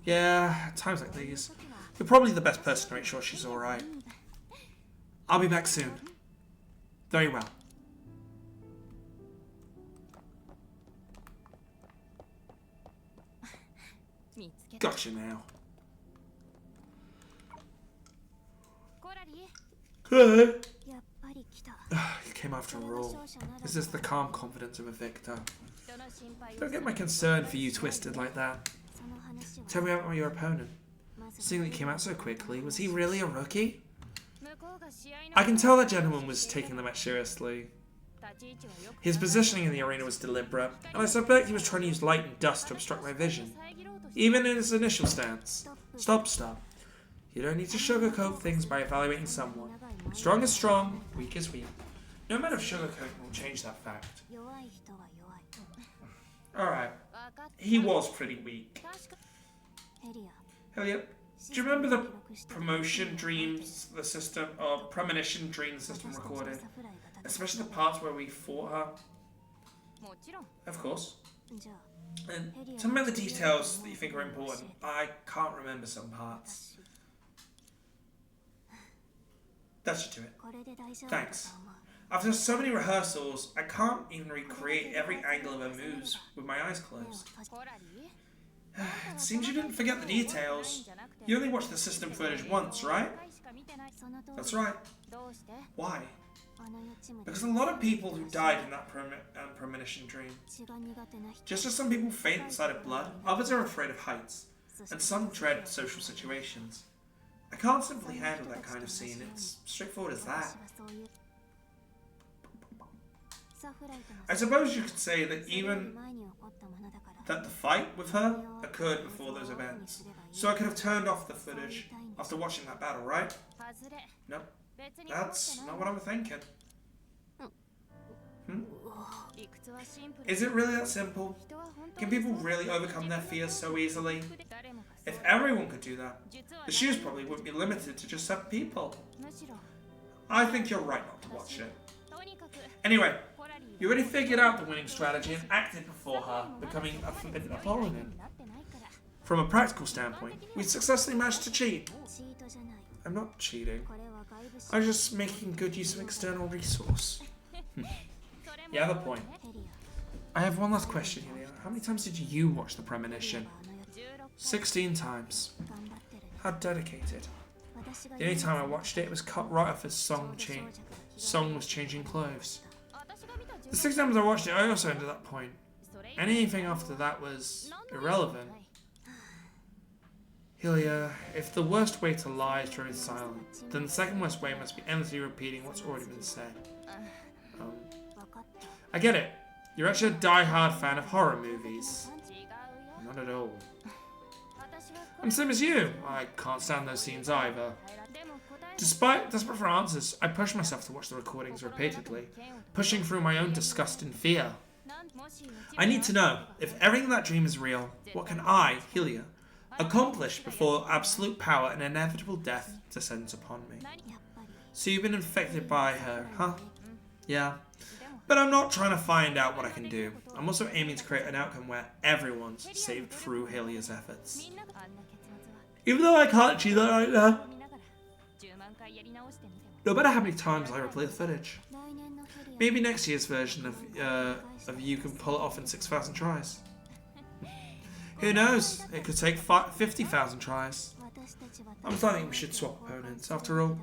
Yeah, times like these. You're probably the best person to make sure she's alright. I'll be back soon. Very well. Gotcha now. Good. You came after all. Is this the calm confidence of a victor? Don't get my concern for you twisted like that. Tell me about your opponent. Seeing that he came out so quickly, was he really a rookie? I can tell that gentleman was taking the match seriously. His positioning in the arena was deliberate, and I suspect he was trying to use light and dust to obstruct my vision. Even in his initial stance. Stop. You don't need to sugarcoat things by evaluating someone. Strong is strong, weak is weak. No amount of sugarcoating will change that fact. Alright. he was pretty weak. Helia, do you remember the promotion dreams, the system, or premonition dream system recorded? Especially the parts where we fought her? Of course. And tell me the details that you think are important. I can't remember some parts. That should do it. Thanks. After so many rehearsals, I can't even recreate every angle of her moves with my eyes closed. It seems you didn't forget the details. You only watched the system footage once, right? That's right. Why? Because a lot of people who died in that premonition dream. Just as some people faint inside of blood, others are afraid of heights, and some dread social situations. I can't simply handle that kind of scene. It's straightforward as that. I suppose you could say that that the fight with her occurred before those events. So I could have turned off the footage after watching that battle, right? Nope. That's not what I'm thinking. Is it really that simple? Can people really overcome their fears so easily? If everyone could do that, the shoes probably wouldn't be limited to just 7 people. I think you're right not to watch it. Anyway, you already figured out the winning strategy and acted before her, becoming a forbidden opponent. From a practical standpoint, we successfully managed to cheat. I'm not cheating. I'm just making good use of external resource. You have a point. I have one last question, Julia. How many times did you watch the premonition? 16 times. How dedicated. The only time I watched it, it was cut right off as song was changing clothes. The 6 times I watched it, I also ended that point. Anything after that was irrelevant. Julia, if the worst way to lie is to remain silent, then the second worst way must be endlessly repeating what's already been said. I get it. You're actually a die-hard fan of horror movies. Not at all. I'm the same as you. I can't stand those scenes either. Despite desperate for answers, I push myself to watch the recordings repeatedly, pushing through my own disgust and fear. I need to know, if everything in that dream is real, what can I, Julia, accomplish before absolute power and inevitable death descends upon me? So you've been infected by her, huh? Yeah. But I'm not trying to find out what I can do. I'm also aiming to create an outcome where everyone's saved through Julia's efforts. Even though I can't achieve that right now. No matter how many times I replay the footage. Maybe next year's version of you can pull it off in 6,000 tries. Who knows? It could take 50,000 tries. I'm thinking we should swap opponents. After all,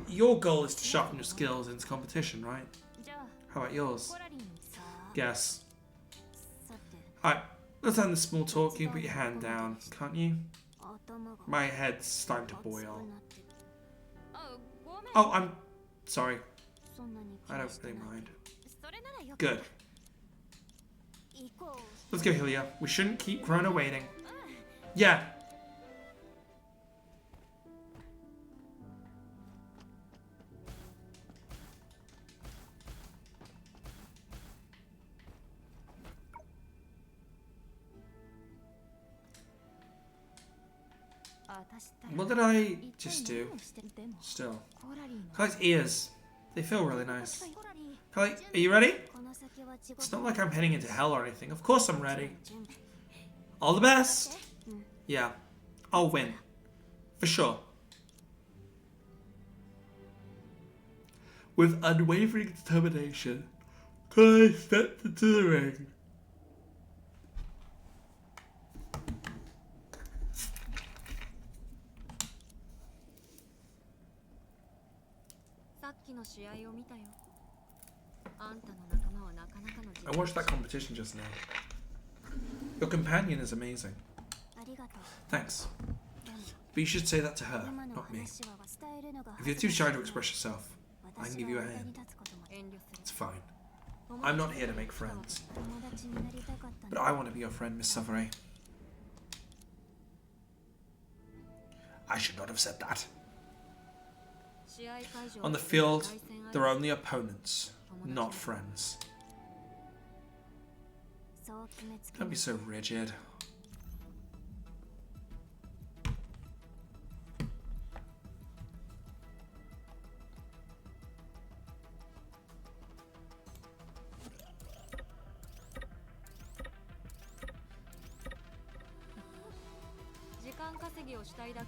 your goal is to sharpen your skills in this competition, right? How about yours? Guess. Alright, let's end the small talk. You can put your hand down, can't you? My head's starting to boil. Oh, I'm sorry. I don't really mind. Good. Let's go, Julia. We shouldn't keep Corona waiting. Yeah. What did I just do? Still. Kai's ears. They feel really nice. Kai, are you ready? It's not like I'm heading into hell or anything. Of course I'm ready. All the best. Yeah. I'll win. For sure. With unwavering determination, Kai stepped into the ring. I watched that competition just now. Your companion is amazing. Thanks. But you should say that to her, not me. If you're too shy to express yourself, I can give you a hand. It's fine. I'm not here to make friends. But I want to be your friend, Miss Savory. I should not have said that. On the field, there are only opponents, not friends. Don't be so rigid.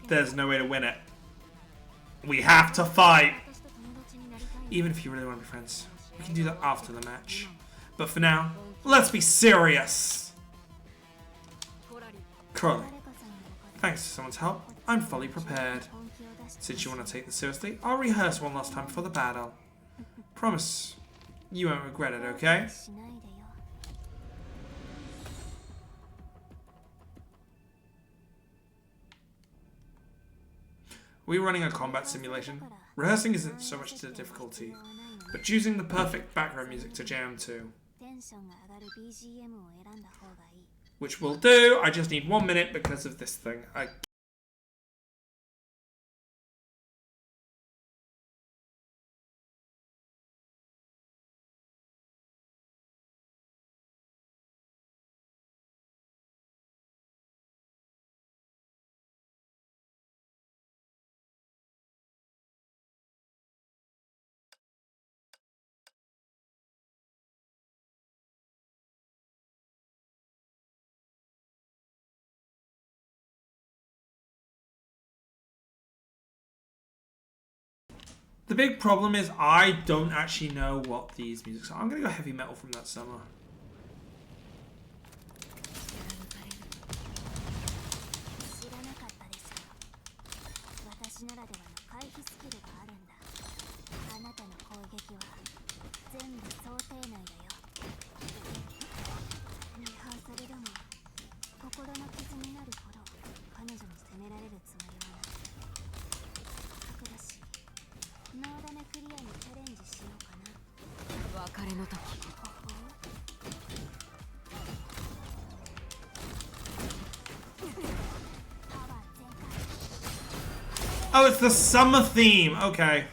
There's no way to win it. We have to fight! Even if you really want to be friends, we can do that after the match. But for now, let's be serious! Crowley, thanks to someone's help, I'm fully prepared. Since you want to take this seriously, I'll rehearse one last time before the battle. Promise, you won't regret it, okay? We're running a combat simulation. Rehearsing isn't so much the difficulty, but choosing the perfect background music to jam to. Which we'll do. I just need 1 minute because of this thing. The big problem is I don't actually know what these musics are. I'm going to go heavy metal from that summer. Oh, it's the summer theme. Okay.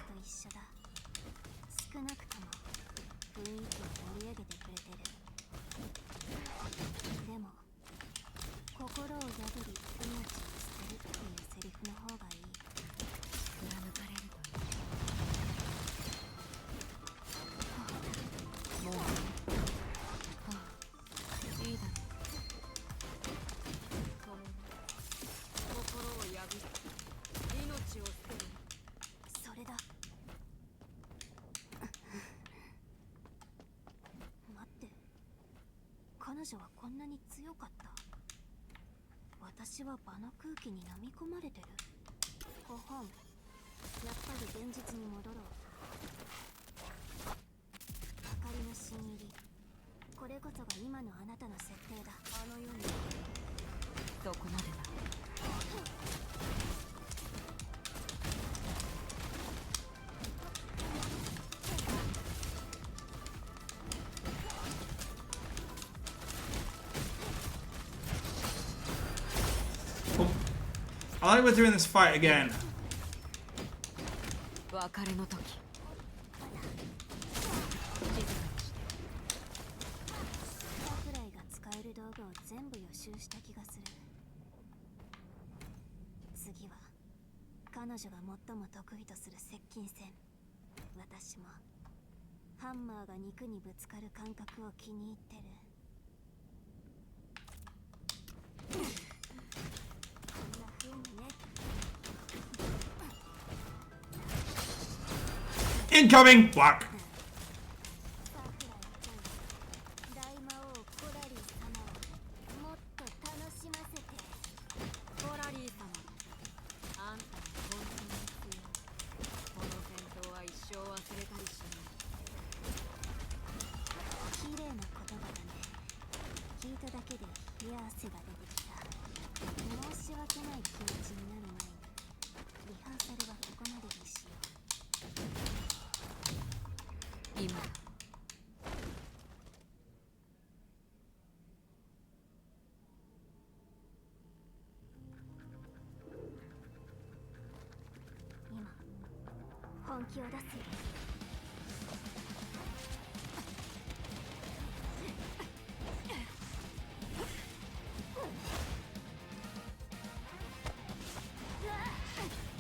I like we're doing this fight again. Incoming! Black.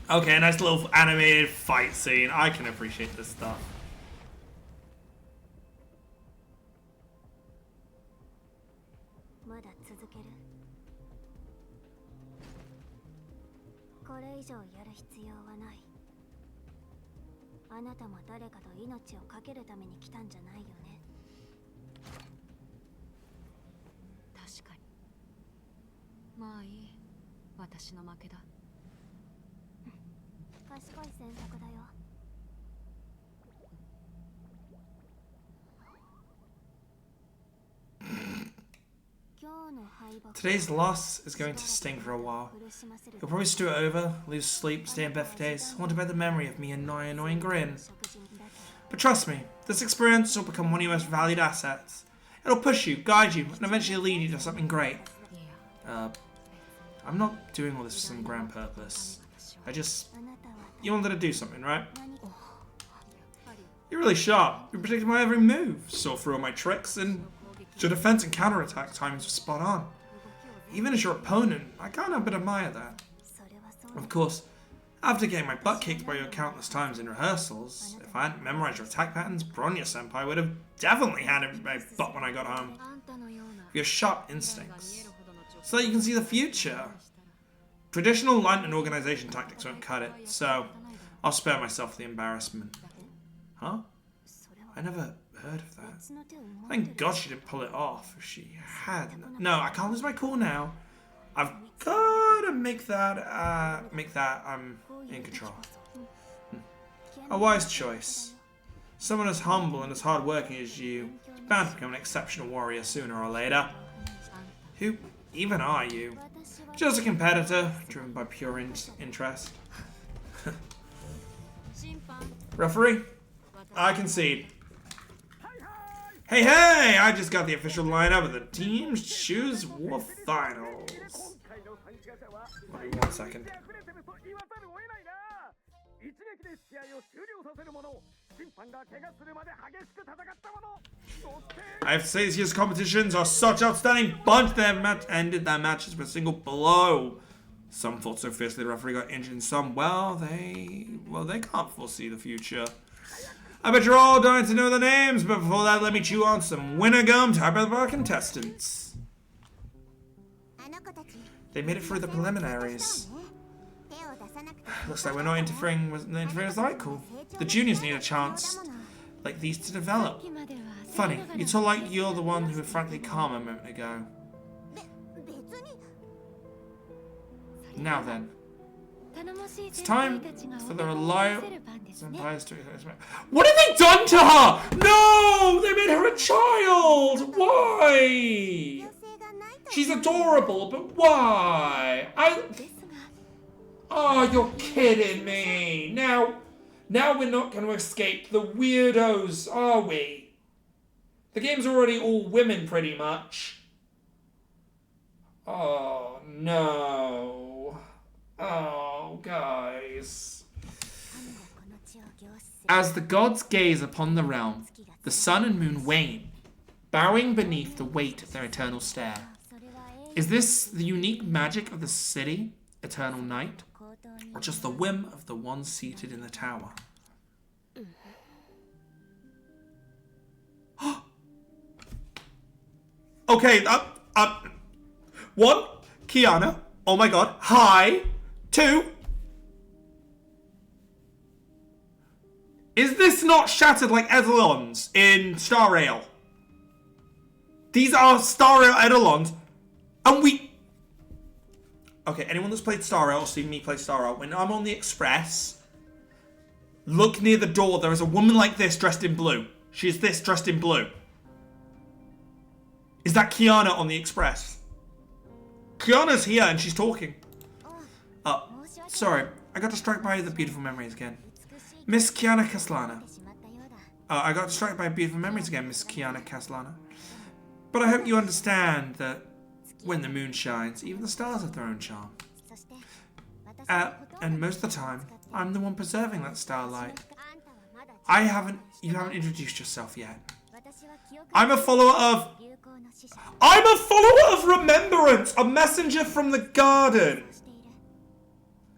Okay, a nice little animated fight scene. I can appreciate this stuff. Today's loss is going to sting for a while. You'll probably stew it over, lose sleep, stay in bed for days, haunted by the memory of me and my annoying grin. But trust me, this experience will become one of your most valued assets. It'll push you, guide you, and eventually lead you to something great. I'm not doing all this for some grand purpose. You wanted to do something, right? You're really sharp. You predicted my every move, saw through all my tricks, and your defense and counterattack timings were spot on. Even as your opponent, I can't help but admire that. Of course, after getting my butt kicked by you countless times in rehearsals, if I hadn't memorized your attack patterns, Bronya-senpai would have definitely had it in my butt when I got home. Your sharp instincts, so that you can see the future. Traditional line and organization tactics won't cut it, so I'll spare myself the embarrassment. Huh? I never heard of that. Thank God she didn't pull it off. If she had... No, I can't lose my cool now. I've gotta make that I'm in control. A wise choice. Someone as humble and as hardworking as you is bound to become an exceptional warrior sooner or later. Who even are you? Just a competitor, driven by pure interest. Referee, I concede. Hey, hey! I just got the official lineup of the Teams Choose War Finals. Wait 1 second. I have to say, this year's competitions are such outstanding bunch. They have ended their matches with a single blow. Some fought so fiercely the referee got injured, and some, they can't foresee the future. I bet you're all dying to know the names, but before that, let me chew on some winner gum to help our contestants. They made it through the preliminaries. Looks like we're not interfering with the right call. The juniors need a chance like these to develop. Funny, you talk like you're the one who was frankly calm a moment ago. Now then, it's time for the reliable vampires to... What have they done to her? No! They made her a child! Why? She's adorable, but why? Oh, you're kidding me. Now we're not going to escape the weirdos, are we? The game's already all women, pretty much. Oh, no. Oh, guys. As the gods gaze upon the realm, the sun and moon wane, bowing beneath the weight of their eternal stare. Is this the unique magic of the city, eternal night, or just the whim of the one seated in the tower? Okay, one, Kiana. Oh my god. Hi. 2. Is this not shattered like eidolons in Star Rail? These are Star Rail eidolons. And we... Okay, anyone that's played Star Rail or seen me play Star Rail, when I'm on the express, look near the door. There is a woman like this dressed in blue. She is this dressed in blue. Is that Kiana on the express? Kiana's here and she's talking. Sorry, I got distracted by the beautiful memories again. Miss Kiana Caslana. I got distracted by beautiful memories again, Miss Kiana Caslana. But I hope you understand that when the moon shines, even the stars have their own charm. And most of the time, I'm the one preserving that starlight. You haven't introduced yourself yet. I'm a follower of remembrance, a messenger from the garden.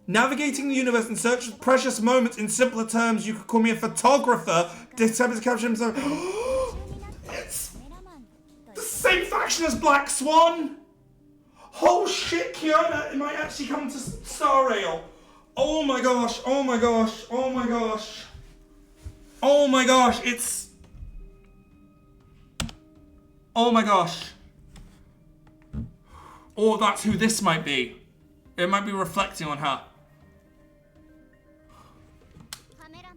Navigating the universe in search of precious moments. In simpler terms, you could call me a photographer. Determined to capture himself. It's the same faction as Black Swan. Oh shit, Kiana, it might actually come to Star Rail. Oh my gosh, oh my gosh, oh my gosh. Oh my gosh, it's... Oh my gosh. Or that's who this might be. It might be reflecting on her.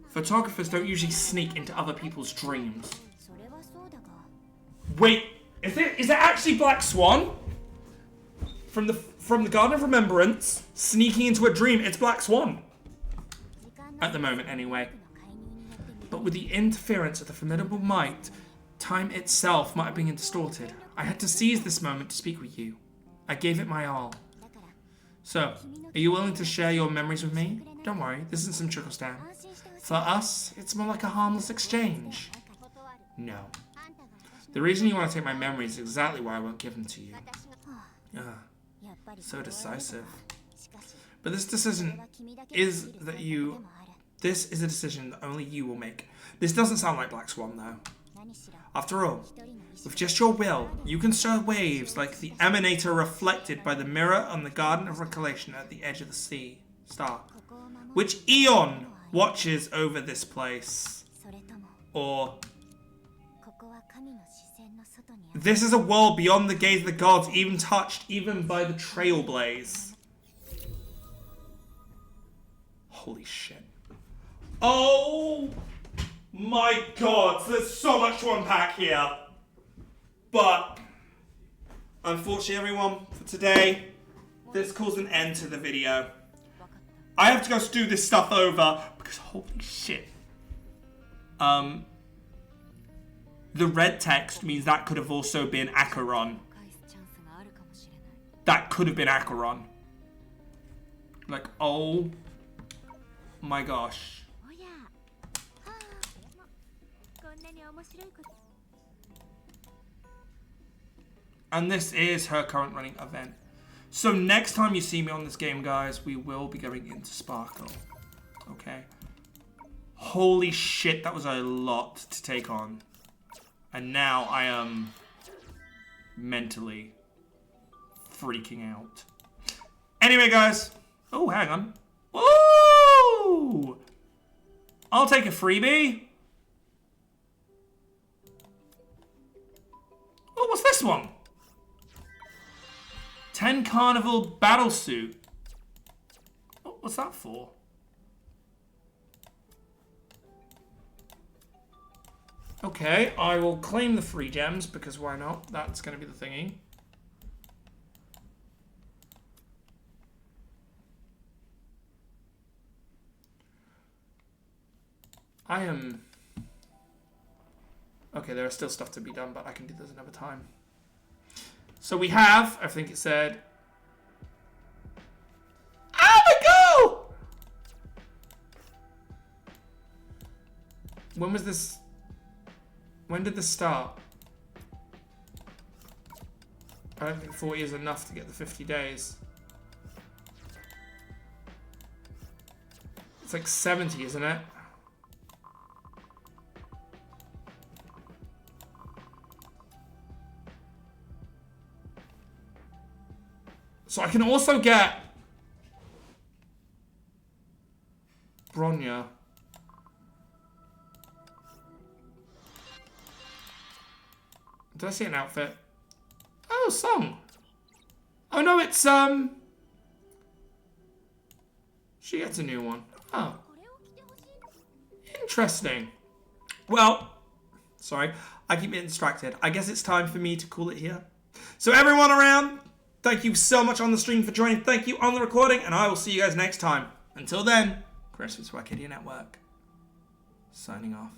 Photographers don't usually sneak into other people's dreams. Wait, is it actually Black Swan? From the Garden of Remembrance, sneaking into a dream, it's Black Swan. At the moment, anyway. But with the interference of the formidable might, time itself might have been distorted. I had to seize this moment to speak with you. I gave it my all. So, are you willing to share your memories with me? Don't worry, this isn't some trickle stand. For us, it's more like a harmless exchange. No. The reason you want to take my memories is exactly why I won't give them to you. So decisive. But this decision is that you... This is a decision that only you will make. This doesn't sound like Black Swan, though. After all, with just your will, you can stir waves like the emanator reflected by the mirror on the Garden of Recollection at the edge of the sea. Star. Which Eon watches over this place? Or... This is a world beyond the gaze of the gods, even touched even by the Trailblaze. Holy shit. Oh my god, there's so much to unpack here. But, unfortunately everyone, for today, this calls an end to the video. I have to go do this stuff over, because holy shit. The red text means that could have also been Acheron. That could have been Acheron. Like, oh my gosh. And this is her current running event. So next time you see me on this game, guys, we will be going into Sparkle. Okay? Holy shit, that was a lot to take on. And now I am mentally freaking out. Anyway, guys. Oh, hang on. Woo! I'll take a freebie. Oh, what's this one? 10 Carnival Battlesuit. Oh, what's that for? Okay, I will claim the free gems, because why not? That's going to be the thingy. I am... Okay, there is still stuff to be done, but I can do this another time. So we have, I think it said... Oh my god! When was this... When did this start? I don't think 40 is enough to get the 50 days. It's like 70, isn't it? So I can also get Bronya. Did I see an outfit? Oh, song. Oh no, it's she gets a new one. Oh. Interesting. Well, sorry, I keep getting distracted. I guess it's time for me to call it here. So everyone around, thank you so much on the stream for joining. Thank you on the recording, and I will see you guys next time. Until then, Chris with Arcadia Network, signing off.